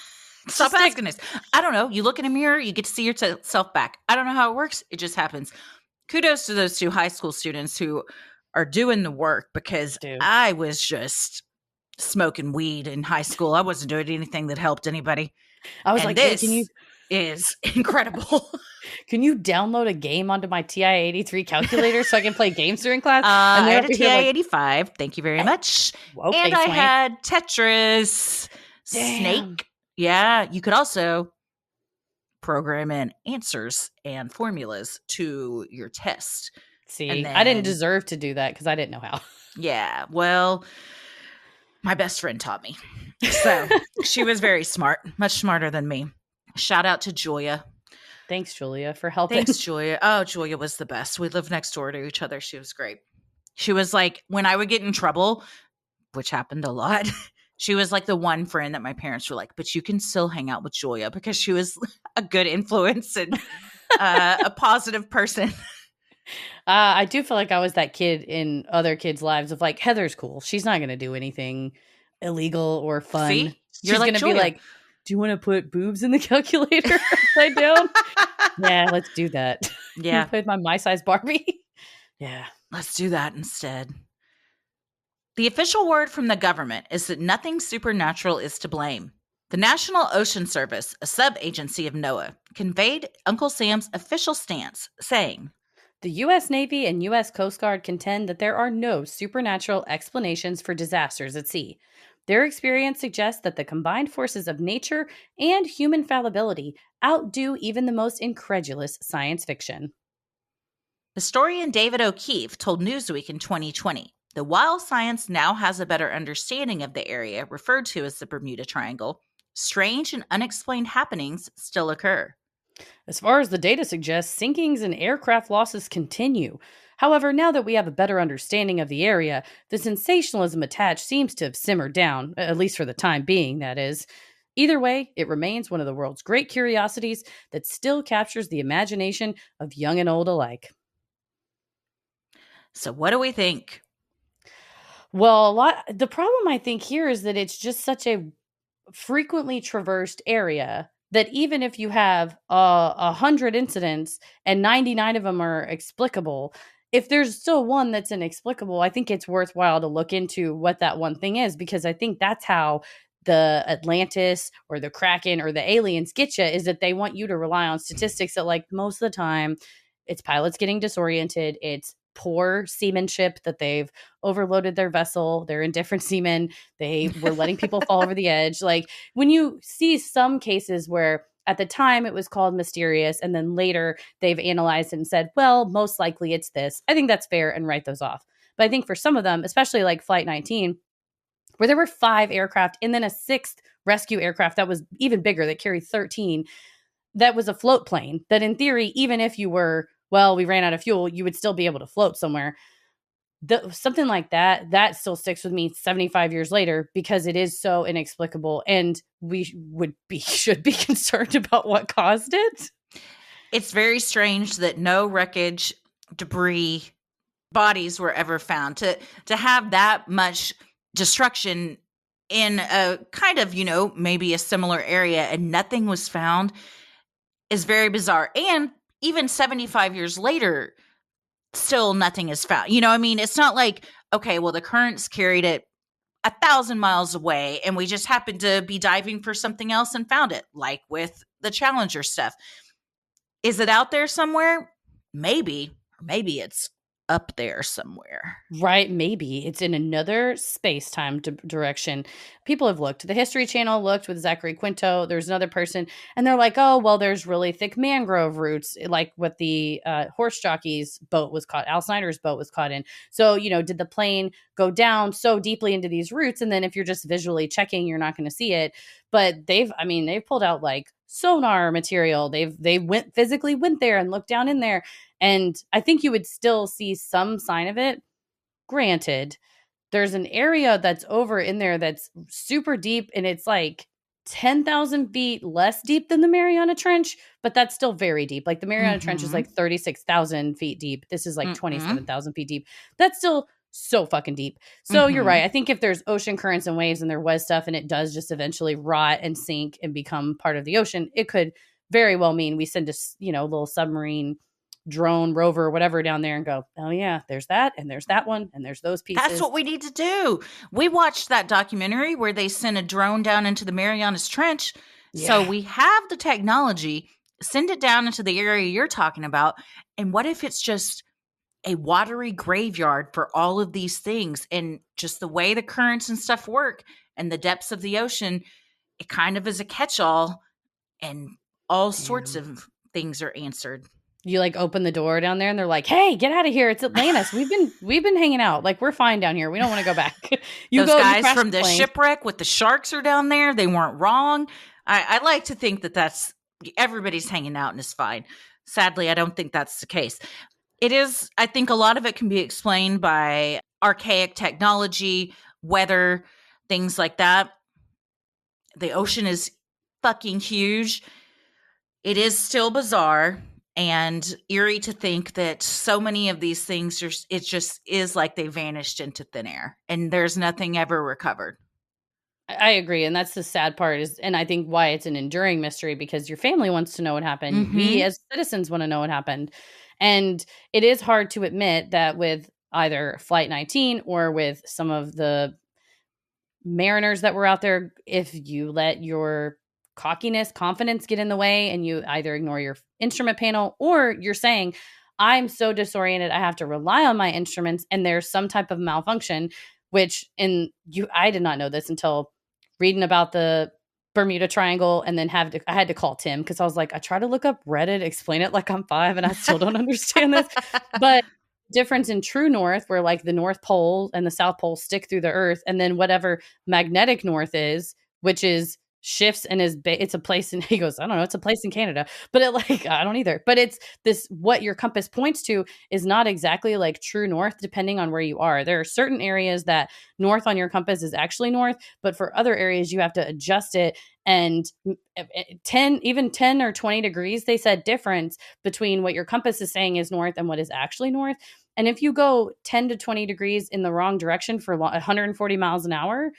Stop asking this. I don't know. You look in a mirror, you get to see yourself back. I don't know how it works. It just happens. Kudos to those two high school students who are doing the work, because I was just smoking weed in high school. I wasn't doing anything that helped anybody. I was this is incredible. Can you download a game onto my TI-83 calculator so I can play games during class? I had a TI-85. Thank you very much. Okay, and I had Tetris. Damn. Snake. Yeah, you could also program in answers and formulas to your test. See, I didn't deserve to do that because I didn't know how. Yeah, well, my best friend taught me. So she was very smart, much smarter than me. Shout out to Julia. Thanks, Julia, for helping. Thanks, Julia. Oh, Julia was the best. We lived next door to each other. She was great. She was like, when I would get in trouble, which happened a lot, she was like the one friend that my parents were like, but you can still hang out with Julia, because she was a good influence and a positive person. I do feel like I was that kid in other kids' lives of like, Heather's cool. She's not going to do anything illegal or fun. See? She's going to be like, do you want to put boobs in the calculator upside down? Yeah, let's do that. Yeah. Play with my size Barbie. Yeah. Let's do that instead. The official word from the government is that nothing supernatural is to blame. The National Ocean Service, a sub-agency of NOAA, conveyed Uncle Sam's official stance, saying, the U.S. Navy and U.S. Coast Guard contend that there are no supernatural explanations for disasters at sea. Their experience suggests that the combined forces of nature and human fallibility outdo even the most incredulous science fiction. Historian David O'Keefe told Newsweek in 2020 that while science now has a better understanding of the area referred to as the Bermuda Triangle, strange and unexplained happenings still occur. As far as the data suggests, sinkings and aircraft losses continue. However, now that we have a better understanding of the area, the sensationalism attached seems to have simmered down, at least for the time being, that is. Either way, it remains one of the world's great curiosities that still captures the imagination of young and old alike. So what do we think? Well, the problem I think here is that it's just such a frequently traversed area that even if you have 100 incidents and 99 of them are explicable, if there's still one that's inexplicable, I think it's worthwhile to look into what that one thing is, because I think that's how the Atlantis or the Kraken or the aliens get you, is that they want you to rely on statistics that, like, most of the time it's pilots getting disoriented, it's poor seamanship, that they've overloaded their vessel, they're indifferent seamen, they were letting people fall over the edge. Like, when you see some cases where at the time it was called mysterious and then later they've analyzed it and said, well, most likely it's this, I think that's fair and write those off. But I think for some of them, especially like Flight 19, where there were 5 aircraft and then a 6th rescue aircraft that was even bigger that carried 13, that was a float plane, that in theory, even if you were, well, we ran out of fuel, you would still be able to float somewhere. Something like that, that still sticks with me 75 years later, because it is so inexplicable, and we should be concerned about what caused it. It's very strange that no wreckage, debris, bodies were ever found. To have that much destruction in a kind of, maybe a similar area and nothing was found is very bizarre. And even 75 years later, still nothing is found. It's not like, okay, well, the currents carried it 1,000 miles away and we just happened to be diving for something else and found it, like with the Challenger stuff. Is it out there somewhere? Maybe. Or maybe it's up there somewhere. Right, maybe it's in another space-time direction. People have looked. The History Channel looked with Zachary Quinto. There's another person, and they're like, oh, well, there's really thick mangrove roots, like what the horse jockey's boat was caught, Al Snyder's boat was caught in. So, did the plane go down so deeply into these roots? And then if you're just visually checking, you're not going to see it. But they've pulled out like sonar material. They physically went there and looked down in there. And I think you would still see some sign of it. Granted, there's an area that's over in there that's super deep, and it's like 10,000 feet less deep than the Mariana Trench, but that's still very deep. Like the Mariana Trench is like 36,000 feet deep. This is like 27,000 feet deep. That's still so fucking deep. So you're right. I think if there's ocean currents and waves and there was stuff and it does just eventually rot and sink and become part of the ocean, it could very well mean we send a little submarine drone rover whatever down there and go, oh yeah, there's that and there's that one and there's those pieces. That's what we need to do. We watched that documentary where they sent a drone down into the Marianas Trench. Yeah. So we have the technology. Send it down into the area you're talking about. And what if it's just a watery graveyard for all of these things, and just the way the currents and stuff work and the depths of the ocean, it kind of is a catch-all, and all sorts of things are answered. You like open the door down there and they're like, hey, get out of here. It's Atlantis. We've been hanging out. Like, we're fine down here. We don't want to go back. Those guys from the shipwreck with the sharks are down there. They weren't wrong. I like to think that's everybody's hanging out and it's fine. Sadly, I don't think that's the case. It is, I think a lot of it can be explained by archaic technology, weather, things like that. The ocean is fucking huge. It is still bizarre and eerie to think that so many of these things, it just is like they vanished into thin air and there's nothing ever recovered. I agree. And that's the sad part and I think why it's an enduring mystery, because your family wants to know what happened. Mm-hmm. We as citizens want to know what happened. And it is hard to admit that with either Flight 19 or with some of the mariners that were out there, if you let your confidence get in the way and you either ignore your instrument panel or you're saying, I'm so disoriented, I have to rely on my instruments, and there's some type of malfunction, I did not know this until reading about the Bermuda Triangle, and then I had to call Tim because I was like, I try to look up Reddit, explain it like I'm 5, and I still don't understand this. But difference in true north, where like the North Pole and the South Pole stick through the earth, and then whatever magnetic north is, which is shifts and it's a place in, he goes, I don't know, it's a place in Canada, but I don't either, but it's this, what your compass points to is not exactly like true north depending on where you are. There are certain areas that north on your compass is actually north, but for other areas you have to adjust it. And 10 or 20 degrees, they said, difference between what your compass is saying is north and what is actually north. And if you go 10 to 20 degrees in the wrong direction for 140 miles an hour,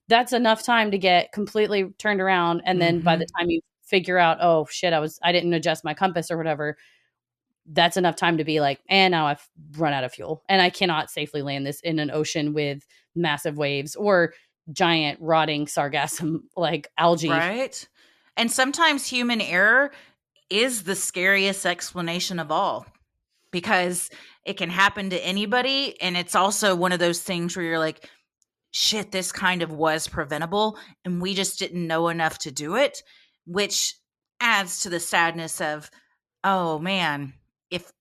that's enough time to get completely turned around. And then by the Mhm. time you figure out, oh shit, I didn't adjust my compass or whatever, that's enough time to be like, and now I've run out of fuel and I cannot safely land this in an ocean with massive waves or giant rotting sargassum like algae. Right? And sometimes human error is the scariest explanation of all because it can happen to anybody. And it's also one of those things where you're like, shit, this kind of was preventable. And we just didn't know enough to do it, which adds to the sadness of, oh man, if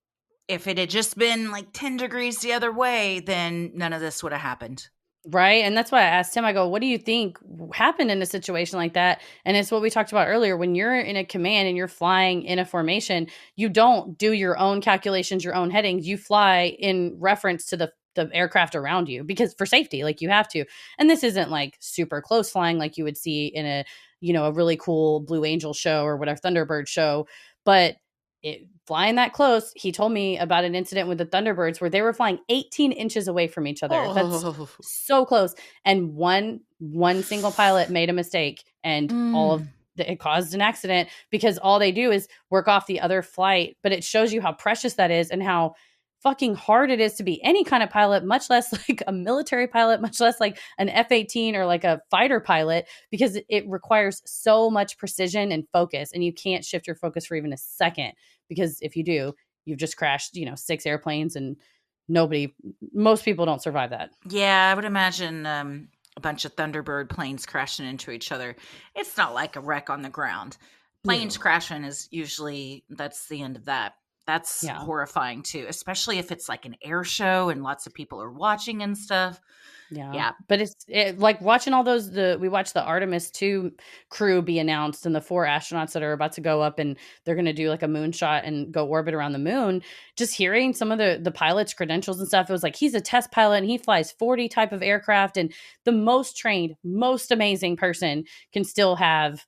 if it had just been like 10 degrees the other way, then none of this would have happened. Right. And that's why I asked him, I go, what do you think happened in a situation like that? And it's what we talked about earlier. When you're in a command and you're flying in a formation, you don't do your own calculations, your own headings. You fly in reference to the aircraft around you because for safety, like you have to. And this isn't like super close flying like you would see in a, a really cool Blue Angel show or whatever Thunderbird show. But flying that close, he told me about an incident with the Thunderbirds where they were flying 18 inches away from each other. That's Oh. so close. And one single pilot made a mistake, and it caused an accident because all they do is work off the other flight. But it shows you how precious that is and how fucking hard it is to be any kind of pilot, much less like a military pilot, much less like an F-18 or like a fighter pilot, because it requires so much precision and focus, and you can't shift your focus for even a second, because if you do, you've just crashed, 6 airplanes, and most people don't survive that. Yeah, I would imagine a bunch of Thunderbird planes crashing into each other. It's not like a wreck on the ground. Planes crashing is usually, that's the end of that. That's horrifying too, especially if it's like an air show and lots of people are watching and stuff. Yeah. But it's like watching all those, we watched the Artemis 2 crew be announced, and the 4 astronauts that are about to go up and they're going to do like a moonshot and go orbit around the moon. Just hearing some of the pilot's credentials and stuff, it was like, he's a test pilot and he flies 40 type of aircraft, and the most trained, most amazing person can still have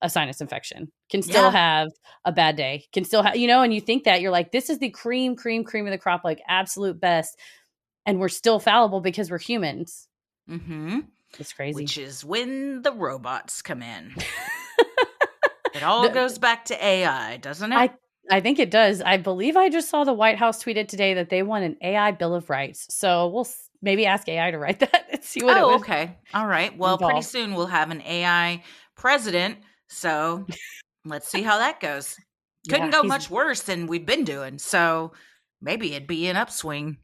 a sinus infection, can still have a bad day, can still have, and you think that you're like, this is the cream of the crop, like absolute best. And we're still fallible because we're humans. Mm-hmm. It's crazy. Which is when the robots come in. It all goes back to AI, doesn't it? I think it does. I believe I just saw the White House tweeted today that they want an AI Bill of Rights. So we'll maybe ask AI to write that and see what it was. Okay. All right. Well, pretty soon we'll have an AI president. So let's see how that goes. Couldn't go much worse than we've been doing. So maybe it'd be an upswing.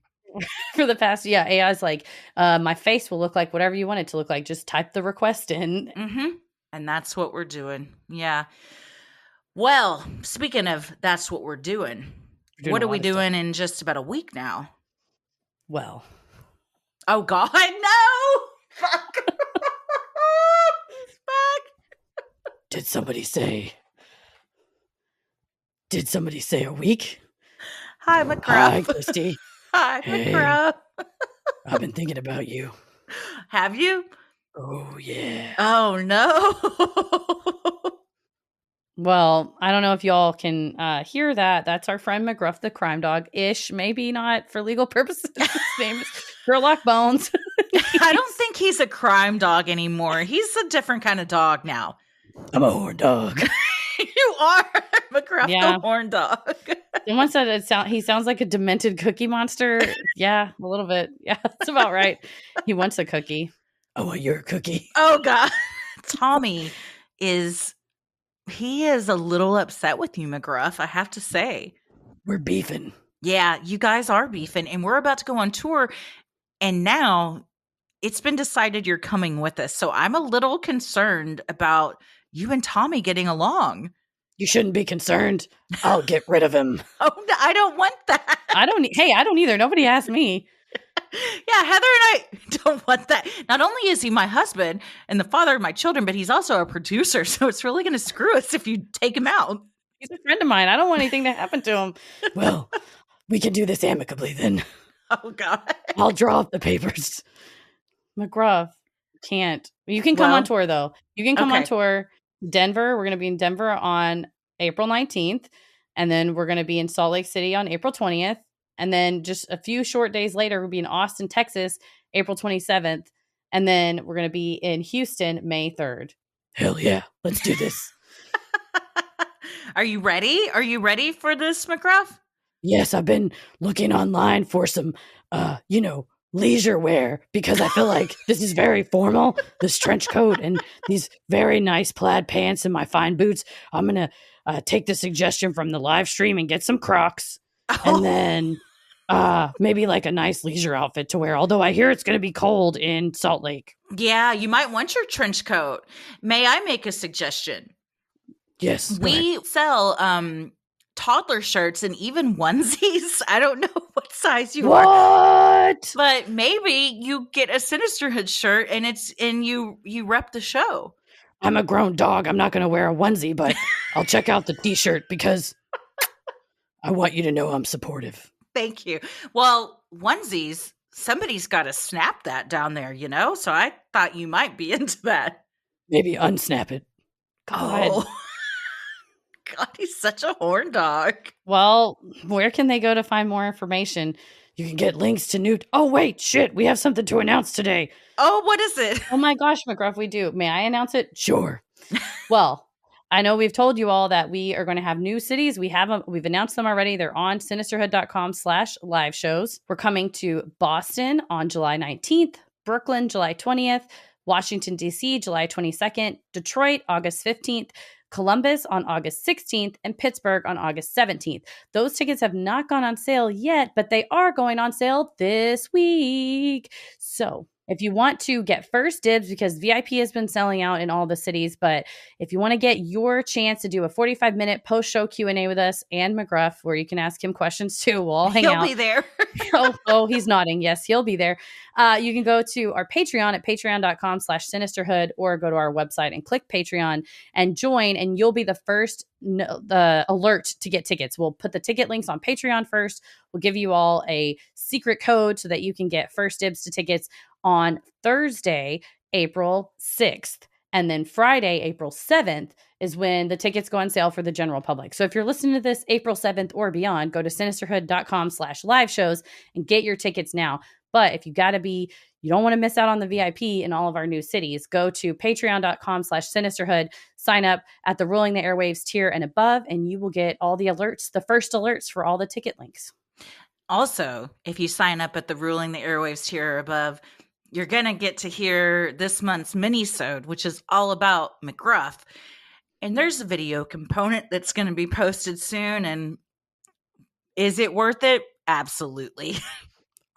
For the past, AI's like, my face will look like whatever you want it to look like. Just type the request in. Mm-hmm. And that's what we're doing. Yeah. Well, speaking of that's what we're doing, what are we doing in just about a week now? Well. Oh, God, no! Fuck. Fuck. Did somebody say a week? Hi, McGruff. Hi, Christy. Hi, McGruff. I've been thinking about you. Have you? Oh, yeah. Oh, no. Well, I don't know if y'all can hear that. That's our friend McGruff, the crime dog-ish. Maybe not for legal purposes. His name is Sherlock Bones. I don't think he's a crime dog anymore. He's a different kind of dog now. I'm a horn dog. You are McGruff, the horn dog. Someone said he sounds like a demented cookie monster. Yeah, a little bit. Yeah, that's about right. He wants a cookie. I want your cookie. Oh, God. Tommy is a little upset with you, McGruff, I have to say. We're beefing. Yeah, you guys are beefing, and we're about to go on tour, and now it's been decided you're coming with us. So I'm a little concerned about you and Tommy getting along. You shouldn't be concerned. I'll get rid of him. Oh, I don't want that. I don't either. Nobody asked me. Yeah, Heather and I don't want that. Not only is he my husband and the father of my children, but he's also a producer. So it's really going to screw us if you take him out. He's a friend of mine. I don't want anything to happen to him. Well, we can do this amicably then. Oh, God. I'll draw up the papers. McGruff can't. You can come on tour, though. You can come on tour. Denver. We're going to be in Denver on April 19th. And then we're going to be in Salt Lake City on April 20th. And then just a few short days later, we'll be in Austin, Texas, April 27th. And then we're going to be in Houston May 3rd. Hell yeah. Let's do this. Are you ready? Are you ready for this, McGruff? Yes, I've been looking online for some, leisure wear because I feel like this is very formal. This trench coat and these very nice plaid pants and my fine boots. I'm going to take the suggestion from the live stream and get some Crocs. And then maybe like a nice leisure outfit to wear. Although I hear it's going to be cold in Salt Lake. Yeah, you might want your trench coat. May I make a suggestion? Yes. We sell toddler shirts and even onesies. I don't know what size you are. What? But maybe you get a Sinisterhood shirt and you rep the show. I'm a grown dog. I'm not going to wear a onesie, but I'll check out the t-shirt because I want you to know I'm supportive. Thank you. Well, onesies, somebody's got to snap that down there, you know? So I thought you might be into that. Maybe unsnap it. God. Oh. God, he's such a horn dog. Well, where can they go to find more information? You can get links to new... Oh, wait, shit. We have something to announce today. Oh, what is it? Oh my gosh, McGruff, we do. May I announce it? Sure. Well, I know we've told you all that we are going to have new cities. We've announced them already. They're on sinisterhood.com/live shows. We're coming to Boston on July 19th, Brooklyn, July 20th, Washington, D.C., July 22nd, Detroit, August 15th, Columbus on August 16th, and Pittsburgh on August 17th. Those tickets have not gone on sale yet, but they are going on sale this week. So if you want to get first dibs, because VIP has been selling out in all the cities, but if you want to get your chance to do a 45-minute post-show Q&A with us and McGruff, where you can ask him questions too, we'll all hang out. He'll be there. Oh, he's nodding. Yes, he'll be there. You can go to our Patreon at patreon.com/sinisterhood or go to our website and click Patreon and join, and you'll be the first alert to get tickets. We'll put the ticket links on Patreon first. We'll give you all a secret code so that you can get first dibs to tickets on Thursday, April 6th. And then Friday, April 7th is when the tickets go on sale for the general public. So if you're listening to this April 7th or beyond, go to sinisterhood.com/live shows and get your tickets now. But if you don't want to miss out on the VIP in all of our new cities, go to patreon.com/sinisterhood, sign up at the Ruling the Airwaves tier and above, and you will get all the alerts, the first alerts for all the ticket links. Also, if you sign up at the Ruling the Airwaves tier above, you're going to get to hear this month's mini-sode, which is all about McGruff. And there's a video component that's going to be posted soon. And is it worth it? Absolutely.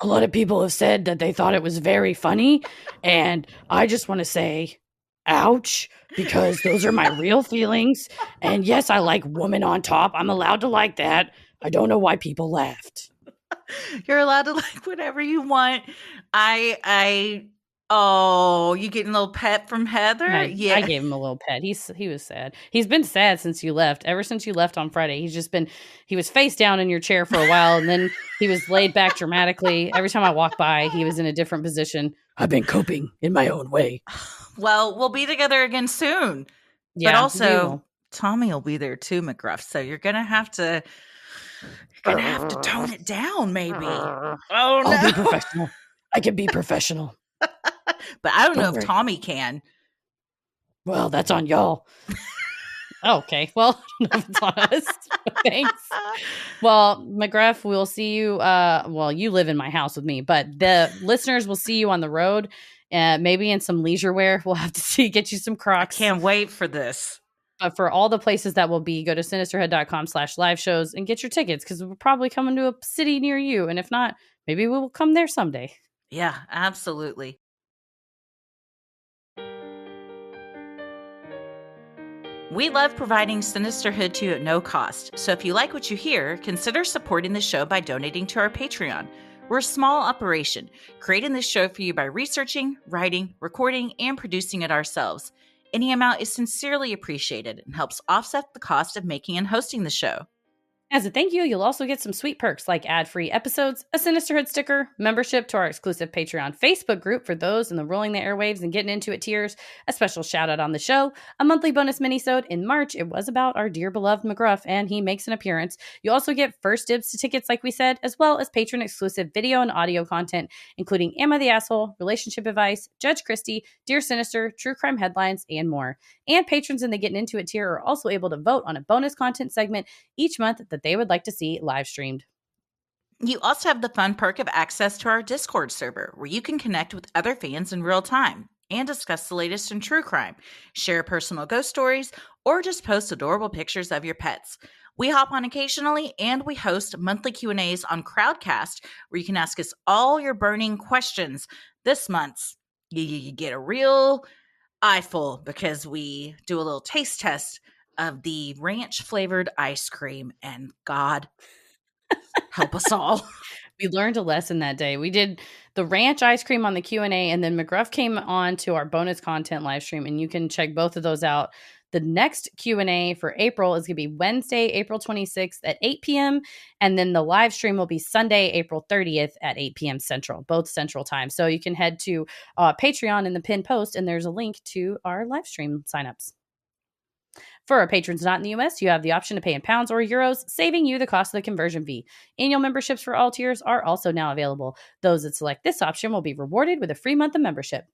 A lot of people have said that they thought it was very funny. And I just want to say, ouch, because those are my real feelings. And yes, I like woman on top. I'm allowed to like that. I don't know why people laughed. You're allowed to like whatever you want. You getting a little pet from Heather? Yeah. I gave him a little pet. He was sad. He's been sad since you left. Ever since you left on Friday, he was face down in your chair for a while, and then he was laid back dramatically. Every time I walked by, he was in a different position. I've been coping in my own way. Well, we'll be together again soon. Yeah, but also Tommy will be there too, McGruff. So you're gonna have to tone it down, maybe. Oh no! I'll be professional. I can be professional. But I don't know if Tommy can. Well, that's on y'all. Okay. Well, I don't know if it's on us. Thanks. Well, McGruff, we'll see you. You live in my house with me, but the listeners will see you on the road. Maybe in some leisure wear. We'll have to get you some Crocs. I can't wait for this. But for all the places that will be, go to sinisterhood.com/live shows and get your tickets, because we're probably coming to a city near you. And if not, maybe we will come there someday. Yeah, absolutely. We love providing Sinisterhood to you at no cost. So if you like what you hear, consider supporting the show by donating to our Patreon. We're a small operation, creating this show for you by researching, writing, recording, and producing it ourselves. Any amount is sincerely appreciated and helps offset the cost of making and hosting the show. As a thank you, you'll also get some sweet perks like ad-free episodes, a Sinisterhood sticker, membership to our exclusive Patreon Facebook group for those in the Rolling the Airwaves and Getting Into It tiers, a special shout-out on the show, a monthly bonus minisode. In March, it was about our dear beloved McGruff, and he makes an appearance. You also get first dibs to tickets, like we said, as well as patron-exclusive video and audio content, including Am I the Asshole, Relationship Advice, Judge Christie, Dear Sinister, True Crime Headlines, and more. And patrons in the Getting Into It tier are also able to vote on a bonus content segment each month that they would like to see live streamed. You also have the fun perk of access to our Discord server, where you can connect with other fans in real time and discuss the latest in true crime, share personal ghost stories, or just post adorable pictures of your pets. We hop on occasionally, and we host monthly Q&As on Crowdcast, where you can ask us all your burning questions. This month's, you get a real eyeful because we do a little taste test of the ranch-flavored ice cream, and God help us all. We learned a lesson that day. We did the ranch ice cream on the Q&A, and then McGruff came on to our bonus content live stream, and you can check both of those out. The next Q&A for April is going to be Wednesday, April 26th at 8 p.m. And then the live stream will be Sunday, April 30th at 8 p.m. Central, both Central time. So you can head to Patreon in the pinned post, and there's a link to our live stream signups. For our patrons not in the US, you have the option to pay in pounds or euros, saving you the cost of the conversion fee. Annual memberships for all tiers are also now available. Those that select this option will be rewarded with a free month of membership.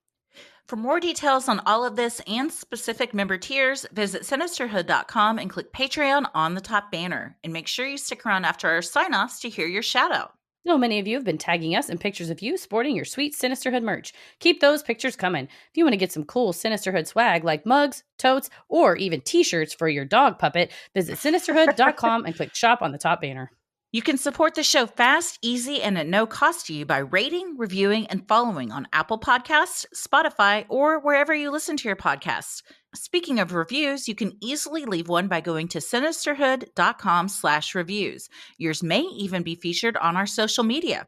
For more details on all of this and specific member tiers, visit sinisterhood.com and click Patreon on the top banner. And make sure you stick around after our sign-offs to hear your shout-out. So many of you have been tagging us in pictures of you sporting your sweet Sinisterhood merch. Keep those pictures coming. If you want to get some cool Sinisterhood swag like mugs, totes, or even t-shirts for your dog puppet, visit sinisterhood.com and click shop on the top banner. You can support the show fast, easy, and at no cost to you by rating, reviewing, and following on Apple Podcasts, Spotify, or wherever you listen to your podcasts. Speaking of reviews, you can easily leave one by going to sinisterhood.com/reviews. Yours may even be featured on our social media.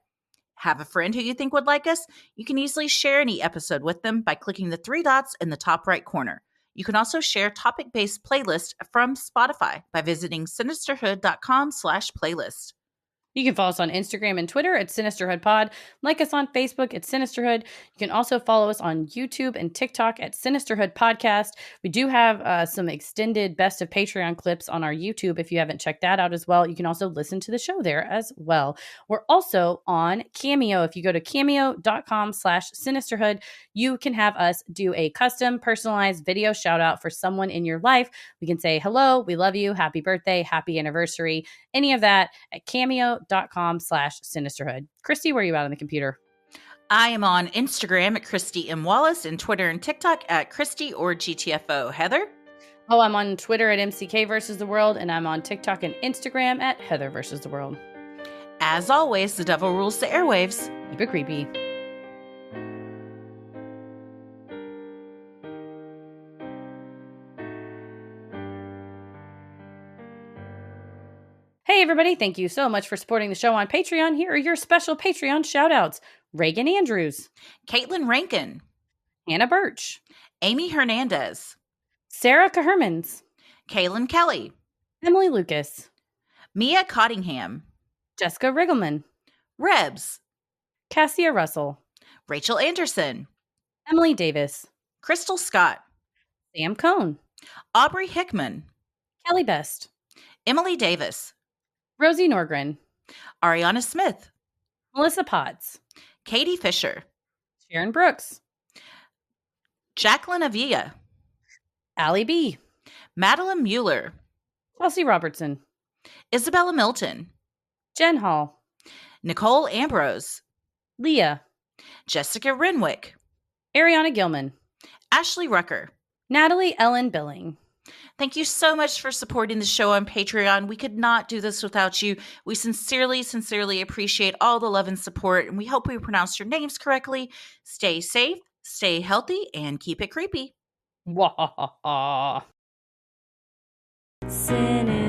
Have a friend who you think would like us? You can easily share any episode with them by clicking the 3 dots in the top right corner. You can also share topic-based playlists from Spotify by visiting sinisterhood.com/playlist. You can follow us on Instagram and Twitter at Sinisterhood Pod. Like us on Facebook at Sinisterhood. You can also follow us on YouTube and TikTok at Sinisterhood Podcast. We do have some extended Best of Patreon clips on our YouTube if you haven't checked that out as well. You can also listen to the show there as well. We're also on Cameo. If you go to cameo.com/Sinisterhood, you can have us do a custom personalized video shout out for someone in your life. We can say, hello, we love you, happy birthday, happy anniversary, any of that at cameo.com/Sinisterhood. Christy, where are you at on the computer? I am on Instagram at Christy M. Wallace and Twitter and TikTok at Christy or GTFO. Heather? Oh, I'm on Twitter at MCK versus the world, and I'm on TikTok and Instagram at Heather versus the world. As always, the devil rules the airwaves. Keep it creepy. Hey, everybody. Thank you so much for supporting the show on Patreon. Here are your special Patreon shout-outs. Reagan Andrews. Caitlin Rankin. Hannah Birch. Amy Hernandez. Sarah Cahermans. Kaylin Kelly. Emily Lucas. Mia Cottingham. Jessica Riggleman. Rebs. Cassia Russell. Rachel Anderson. Emily Davis. Crystal Scott. Sam Cohn. Aubrey Hickman. Kelly Best. Emily Davis. Rosie Norgren. Ariana Smith. Melissa Potts. Katie Fisher. Sharon Brooks. Jacqueline Avila. Allie B. Madeline Mueller. Chelsea Robertson. Isabella Milton. Jen Hall. Nicole Ambrose. Leah. Jessica Renwick. Ariana Gilman. Ashley Rucker. Natalie Ellen Billing. Thank you so much for supporting the show on Patreon. We could not do this without you. We sincerely, sincerely appreciate all the love and support, and we hope we pronounced your names correctly. Stay safe, stay healthy, and keep it creepy. Wah. Sinister.